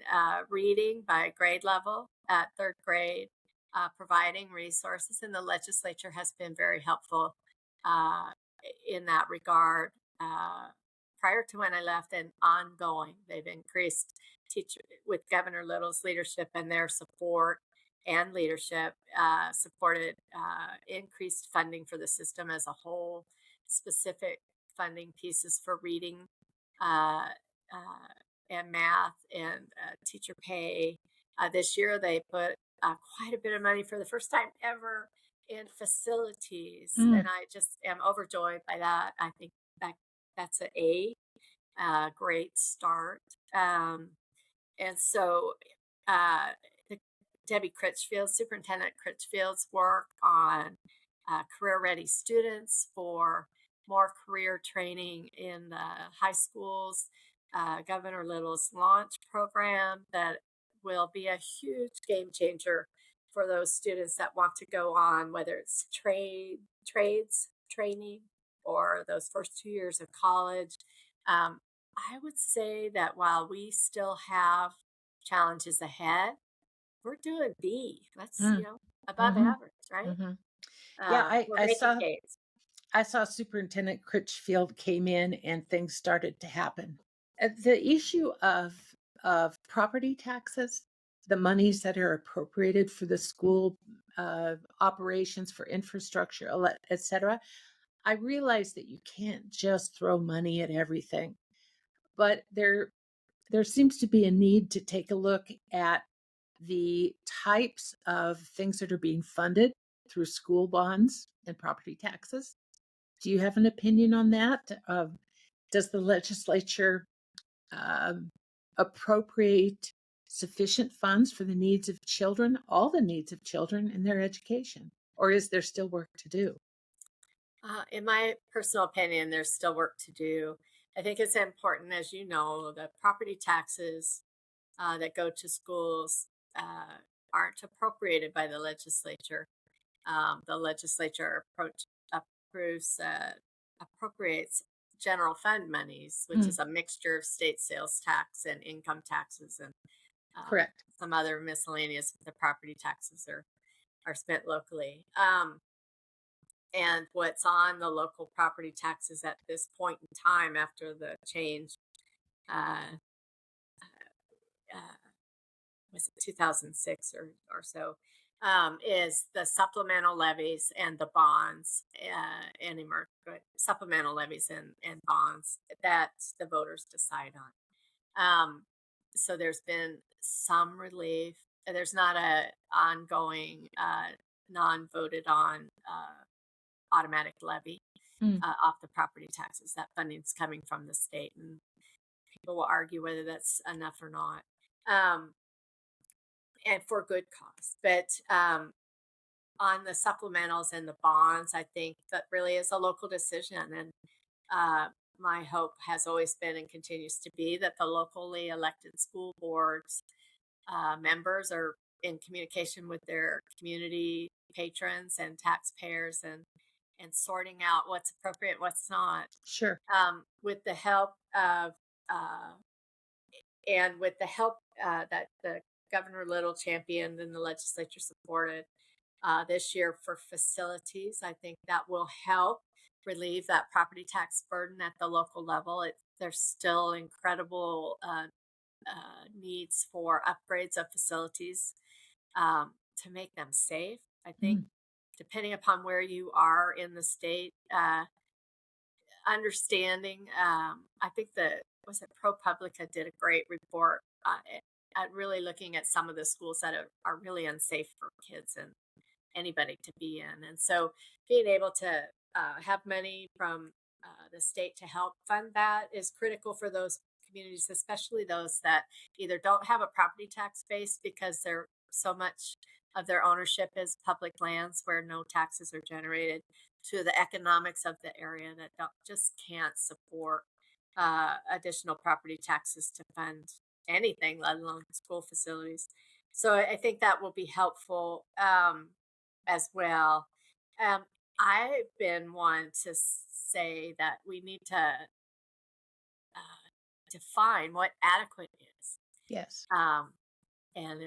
reading by grade level at third grade, providing resources, and the legislature has been very helpful uh, in that regard. prior to when I left and ongoing. They've increased teacher with Governor Little's leadership and their support and leadership, supported increased funding for the system as a whole, specific funding pieces for reading uh, uh, and math and teacher pay. This year, they put quite a bit of money for the first time ever in facilities, Mm, and I just am overjoyed by that. I think that that's great start. And so, uh, the, Debbie Critchfield, Superintendent Critchfield's work on career ready students for more career training in the high schools, Governor Little's launch program that will be a huge game changer for those students that want to go on, whether it's trades training or those first 2 years of college. Um, I would say that while we still have challenges ahead, we're doing B. That's, mm, above hmm average, right? hmm Yeah, We're making gains. I saw Superintendent Critchfield came in and things started to happen. The issue of property taxes, the monies that are appropriated for the school operations for infrastructure, et cetera. I realize that you can't just throw money at everything, but there seems to be a need to take a look at the types of things that are being funded through school bonds and property taxes. Do you have an opinion on that? Does the legislature um, appropriate sufficient funds for the needs of children, all the needs of children in their education? Or is there still work to do? In my personal opinion, there's still work to do. I think it's important, as you know, the property taxes that go to schools aren't appropriated by the legislature. The legislature approves, appropriates general fund monies, which Mm, is a mixture of state sales tax and income taxes and correct. some other miscellaneous. The property taxes are spent locally. And what's on the local property taxes at this point in time after the change, uh, uh, was it 2006 or so, is the supplemental levies and the bonds supplemental levies and bonds that the voters decide on. So there's been some relief. There's not a ongoing non-voted on automatic levy Mm, off the property taxes. That funding's coming from the state, and people will argue whether that's enough or not. Um, and for good cause. But on the supplementals and the bonds, I think that really is a local decision. And uh, my hope has always been and continues to be that the locally elected school boards members are in communication with their community patrons and taxpayers and sorting out what's appropriate, what's not. sure. With the help of uh, and with the help that the Governor Little championed and the legislature supported this year for facilities. I think that will help relieve that property tax burden at the local level. There's still incredible needs for upgrades of facilities to make them safe. I think, Mm, depending upon where you are in the state, understanding. I think was it ProPublica did a great report at really looking at some of the schools that are really unsafe for kids and anybody to be in. And so being able to have money from the state to help fund that is critical for those communities, especially those that either don't have a property tax base because they're so much of their ownership is public lands where no taxes are generated, to the economics of the area that just can't support additional property taxes to fund anything, let alone school facilities. So I think that will be helpful as well. Um, I've been one to say that we need to define what adequate is. yes. Um, and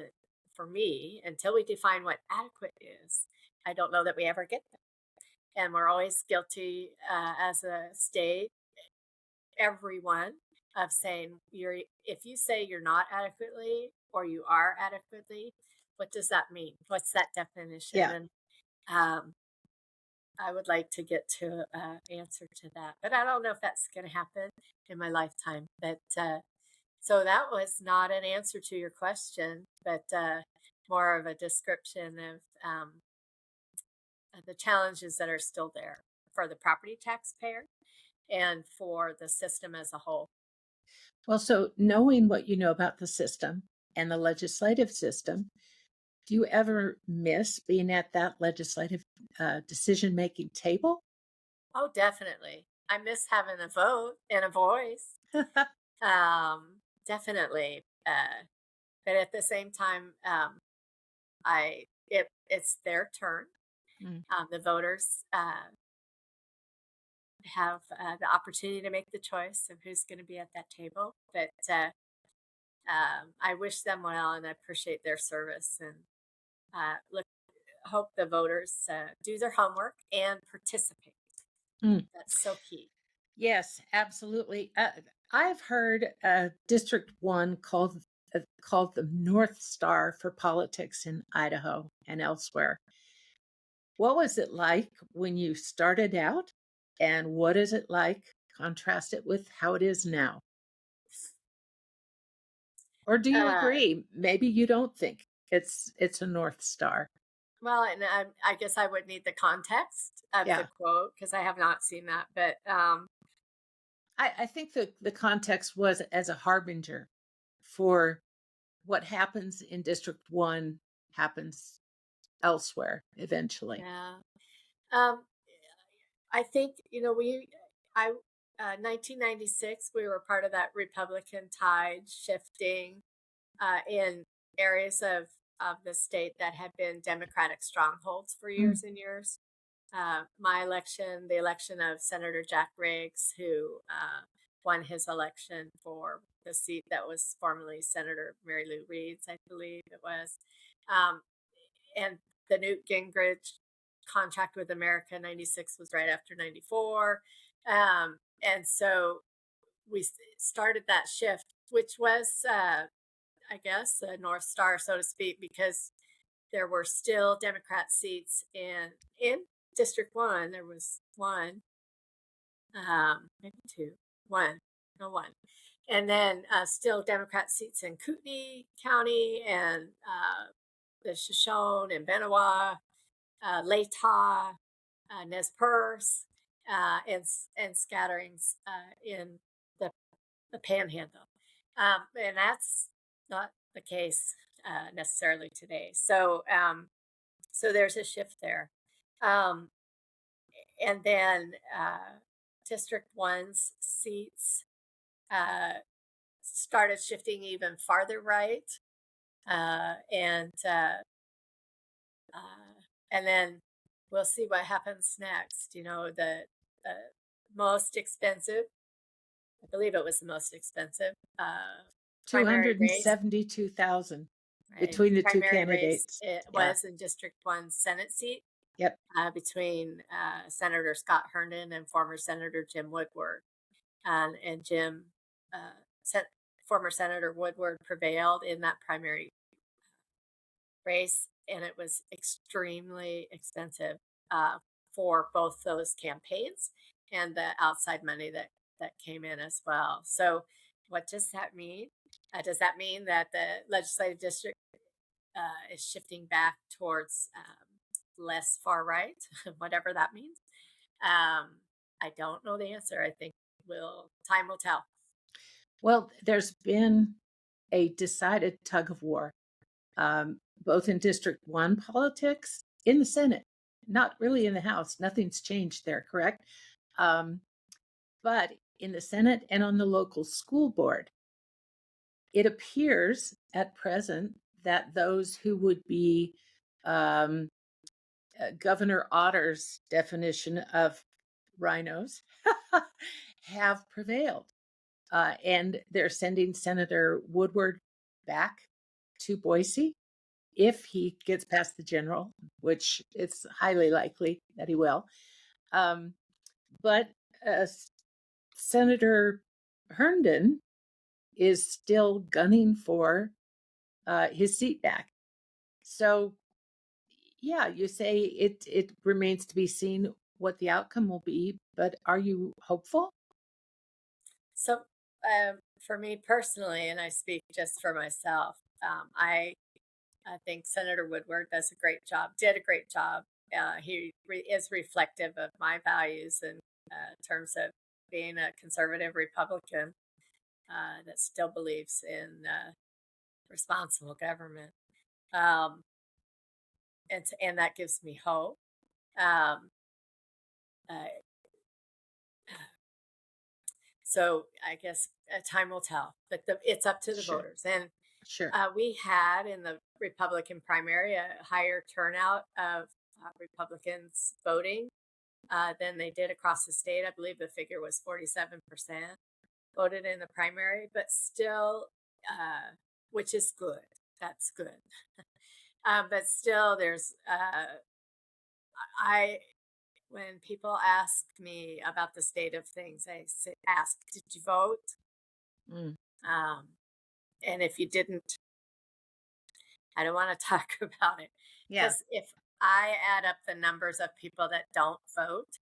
for me, until we define what adequate is, I don't know that we ever get there. And we're always guilty as a state everyone of saying if you say you're not adequately or you are adequately, what does that mean? What's that definition? Yeah. And I would like to get to an answer to that, but I don't know if that's going to happen in my lifetime. But so that was not an answer to your question, but more of a description of the challenges that are still there for the property taxpayer and for the system as a whole. Well, so knowing what you know about the system and the legislative system, do you ever miss being at that legislative decision-making table? Oh, definitely. I miss having a vote and a voice. Definitely. But at the same time, it's their turn. Mm. The voters have the opportunity to make the choice of who's going to be at that table. But I wish them well, and I appreciate their service. And hope the voters do their homework and participate. Mm. That's so key. Yes, absolutely. I've heard District 1 called the North Star for politics in Idaho and elsewhere. What was it like when you started out, and what is it like? Contrast it with how it is now. Or do you agree? Maybe you don't think it's a North Star. Well, and I guess I would need the context of the quote because I have not seen that. But I think the context was as a harbinger for what happens in District 1 happens elsewhere eventually. Yeah. I think, 1996, we were part of that Republican tide shifting in areas of the state that had been Democratic strongholds for years and years. My election, the election of Senator Jack Riggs, who won his election for the seat that was formerly Senator Mary Lou Reed's, I believe it was. And the Newt Gingrich contract with America 96 was right after 94. And so we started that shift, which was, I guess, a North Star, so to speak, because there were still Democrat seats in District 1. There was one, maybe two, one, no one. And then still Democrat seats in Kootenai County and the Shoshone and Benewah, Latah, Nez Perce, and scatterings in the Panhandle. And that's not the case necessarily today. So there's a shift there. And then District 1's seats started shifting even farther right. And then we'll see what happens next. The most expensive, I believe it was the most expensive primary race. $272,000 between the two candidates. It was in District 1's Senate seat. Yep. Between Senator Scott Herndon and former Senator Jim Woodward. And former Senator Woodward prevailed in that primary race, and it was extremely expensive for both those campaigns and the outside money that came in as well. So what does that mean? Does that mean that the legislative district is shifting back towards less far right, whatever that means? I don't know the answer. I think time will tell. Well, there's been a decided tug of war, both in District 1 politics, in the Senate, not really in the House. Nothing's changed there, correct? But in the Senate and on the local school board, it appears at present that those who would be Governor Otter's definition of rhinos have prevailed. And they're sending Senator Woodward back to Boise if he gets past the general, which it's highly likely that he will. But Senator Herndon is still gunning for his seat back. So, yeah, you say it remains to be seen what the outcome will be, but are you hopeful? So, for me personally, and I speak just for myself, I think Senator Woodward does a great job, did a great job. Is reflective of my values in terms of being a conservative Republican that still believes in responsible government. Um, and that gives me hope. Um, uh, so I guess time will tell, but it's up to the Sure, voters. And sure. we had in the Republican primary a higher turnout of Republicans voting than they did across the state. I believe the figure was 47% voted in the primary, but still, which is good. That's good. But still, I, when people ask me about the state of things, ask, did you vote? Mm, Um, and if you didn't, I don't want to talk about it yeah. because if I add up the numbers of people that don't vote,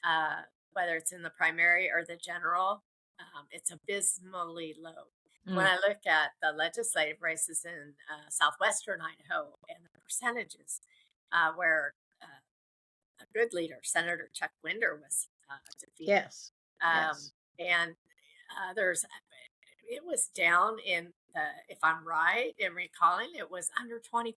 uh, whether it's in the primary or the general, it's abysmally low. When Mm, I look at the legislative races in southwestern Idaho and the percentages where a good leader, Senator Chuck Winder, was defeated, yes. um, Yes. and others, it was down in the, if I'm right in recalling, it was under 20%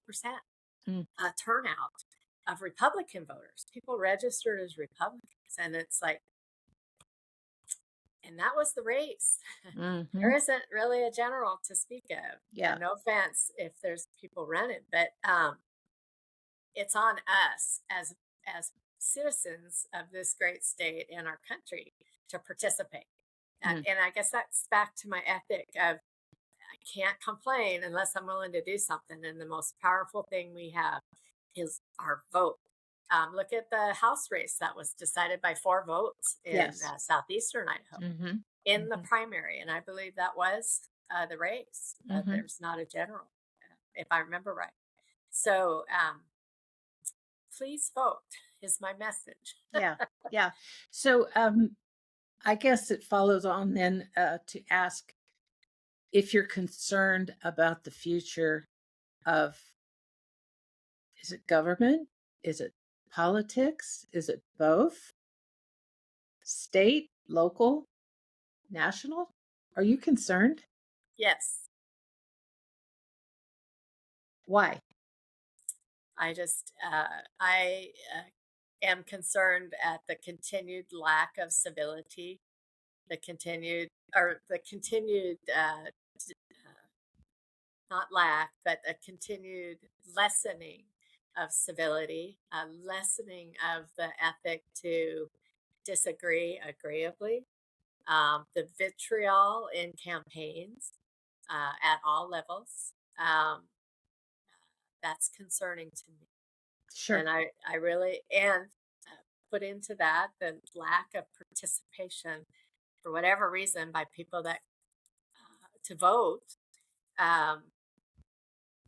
Mm, turnout of Republican voters, people registered as Republicans. And it's like, and that was the race. There mhm. isn't really a general to speak of. Yeah. No offense if there's people running, but it's on us as citizens of this great state and our country to participate. Mm, And I guess that's back to my ethic of I can't complain unless I'm willing to do something. And the most powerful thing we have is our vote. Look at the House race that was decided by 4 votes in yes. southeastern Idaho Mhm. in the Mhm. primary. And I believe that was the race. Mhm. There's not a general, if I remember right. So please vote, is my message. Yeah. Yeah. So, I guess it follows on then to ask if you're concerned about the future of, is it government? Is it politics? Is it both? State, local, national? Are you concerned? Yes, Why? I am concerned at the continued lack of civility, the continued not lack, but a continued lessening of civility, a lessening of the ethic to disagree agreeably, the vitriol in campaigns at all levels. That's concerning to me. Sure. And I really, and put into that the lack of participation for whatever reason by people that to vote. Um,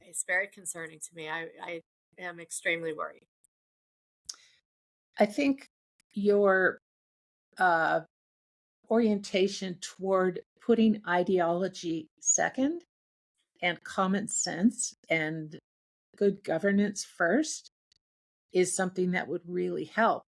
it's very concerning to me. I am extremely worried. I think your uh, orientation toward putting ideology second and common sense and good governance first is something that would really help.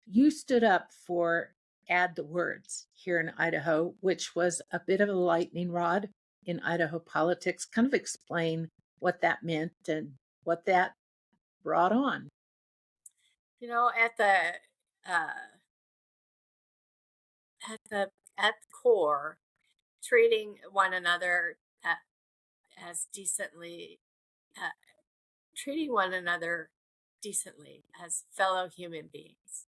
You stood up for Add the Words here in Idaho, which was a bit of a lightning rod in Idaho politics. Kind of explain what that meant and what that brought on. You know, uh, at the core, treating one another as decently, uh, treating one another decently as fellow human beings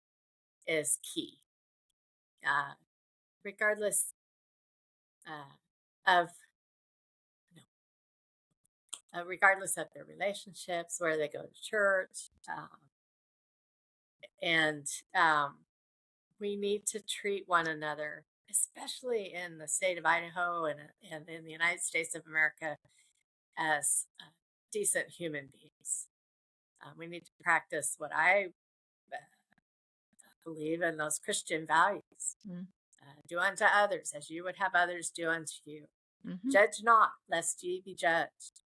is key. Uh, regardless uh, of regardless of their relationships, where they go to church, and we need to treat one another especially in the state of Idaho and in the United States of America, as decent human beings. We need to practice what I uh, believe in, those Christian values. Mm. Do unto others as you would have others do unto you. Mm-hmm. Judge not, lest ye be judged.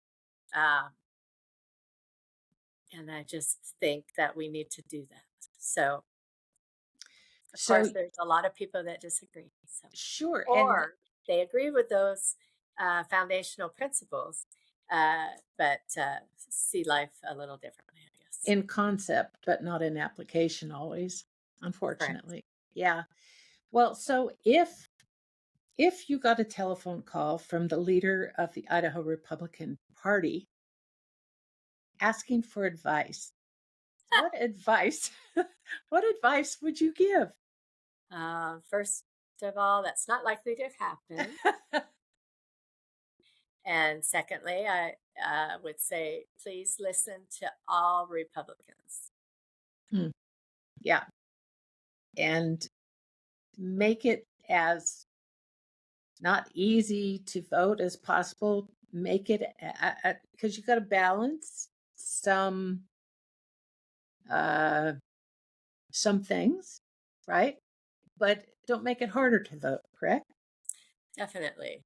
And I just think that we need to do that. So, of So course, there's a lot of people that disagree. So, sure, and or they agree with those foundational principles, but see life a little differently, I guess. in concept, but not in application always, Correct. unfortunately. Yeah. Well, so if you got a telephone call from the leader of the Idaho Republican Party asking for advice, what advice what advice would you give? First of all, that's not likely to happen. And secondly, I would say, please listen to all Republicans. Hmm. Yeah. And make it as not easy to vote as possible. Make it because you got to balance uh, some things, right? But don't make it harder to vote, correct? Definitely.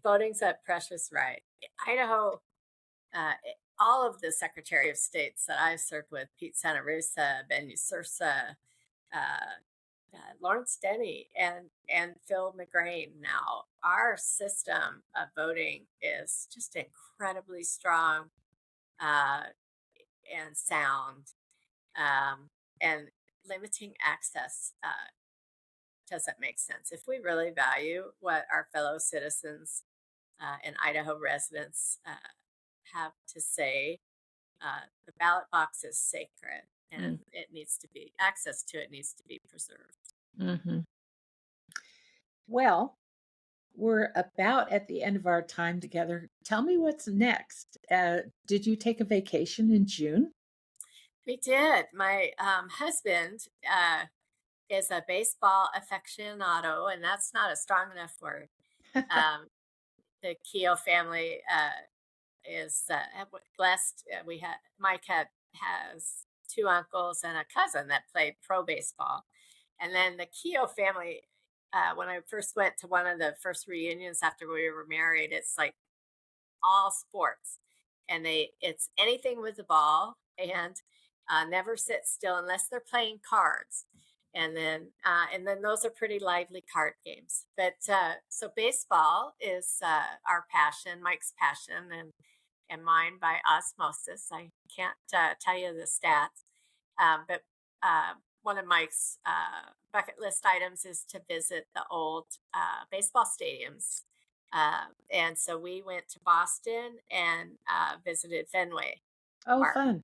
Voting's a precious right. Idaho, all of the Secretary of States that I've served with, Pete Santarusa, Ben Usursa, uh, Lawrence Denny, and Phil McGrain now, our system of voting is just incredibly strong uh, and sound. And limiting access doesn't make sense. If we really value what our fellow citizens and Idaho residents have to say, the ballot box is sacred, and it needs to be access to it needs to be preserved. Mm-hmm. Well, we're about at the end of our time together. Tell me what's next. Did you take a vacation in June? We did. My husband is a baseball aficionado, and that's not a strong enough word. Um, the Keough family is blessed. We had Mike has two uncles and a cousin that played pro baseball, and then the Keough family. When I first went to one of the first reunions after we were married, it's like all sports, and it's anything with the ball, and never sit still unless they're playing cards. And then those are pretty lively card games. But so baseball is our passion, Mike's passion, and mine by osmosis. I can't tell you the stats, but one of Mike's bucket list items is to visit the old baseball stadiums. And so we went to Boston and visited Fenway Oh, Park. fun.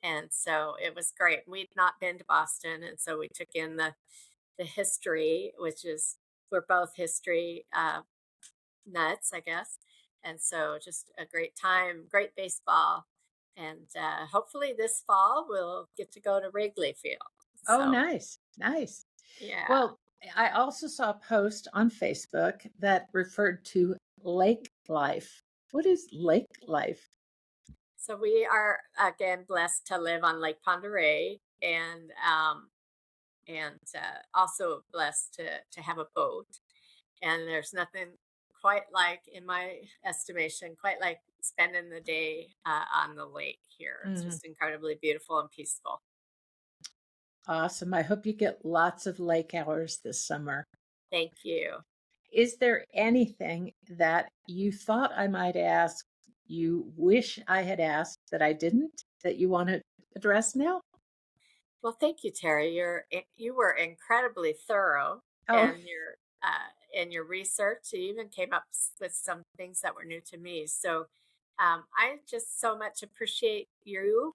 And so it was great. We'd not been to Boston, and so we took in the history, which is we're both history nuts, I guess. And so just a great time, great baseball, and hopefully this fall we'll get to go to Wrigley Field. Oh, So nice. Nice. yeah, Well, I also saw a post on Facebook that referred to lake life. What is lake life? so we are again blessed to live on Lake Ponderay, and also blessed to have a boat. And there's nothing quite like, in my estimation, quite like spending the day on the lake here. It's Mm, just incredibly beautiful and peaceful. awesome. I hope you get lots of lake hours this summer. Thank you. Is there anything that you thought I might ask, you wish I had asked that I didn't, that you want to address now? Well, thank you, Teri. You were incredibly thorough Oh, in your research. You even came up with some things that were new to me. So I just so much appreciate you.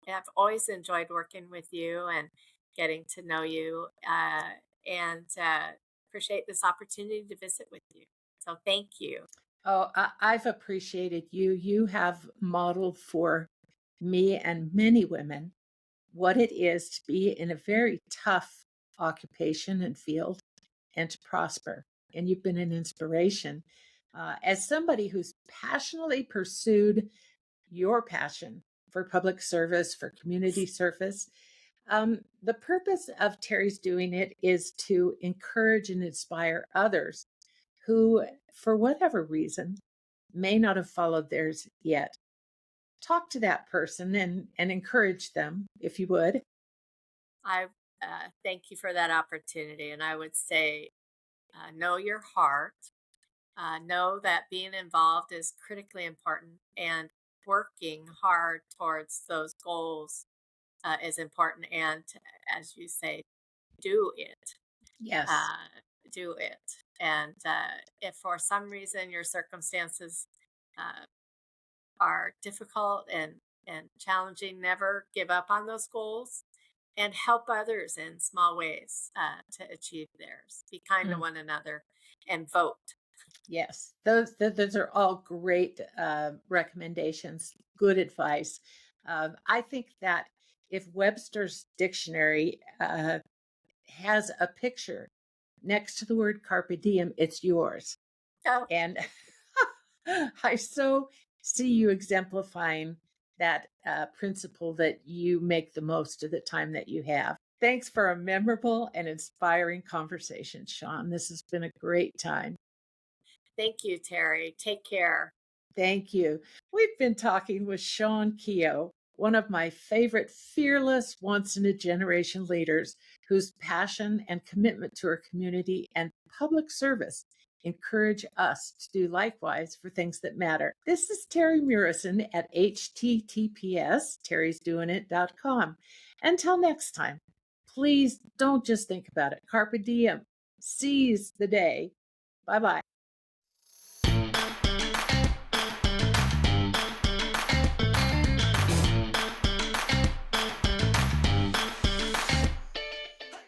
I've always enjoyed working with you and getting to know you, and appreciate this opportunity to visit with you. So thank you. I've appreciated you. You have modeled for me and many women what it is to be in a very tough occupation and field and to prosper. And you've been an inspiration. As somebody who's passionately pursued your passion for public service, for community service, the purpose of Teri's doing it is to encourage and inspire others who, for whatever reason, may not have followed theirs yet. Talk to that person and encourage them, if you would. I thank you for that opportunity. And I would say, know your heart, know that being involved is critically important, and working hard towards those goals is important. And as you say, do it. Yes. Uh, do it. And if for some reason your circumstances uh, are difficult and challenging, never give up on those goals and help others in small ways to achieve theirs. Be kind to Mm, one another and vote. yes. Those are all great recommendations, good advice. I think that if Webster's dictionary has a picture next to the word carpe diem, it's yours. Oh, And I so see you exemplifying that principle that you make the most of the time that you have. Thanks for a memorable and inspiring conversation, Shawn. This has been a great time. thank you, Teri. Take care. Thank you. We've been talking with Shawn Keough, one of my favorite fearless, once in a generation leaders whose passion and commitment to our community and public service encourage us to do likewise for things that matter. This is Teri Murison at https terisdoingit.com. Until next time, please don't just think about it. Carpe diem. Seize the day. Bye bye.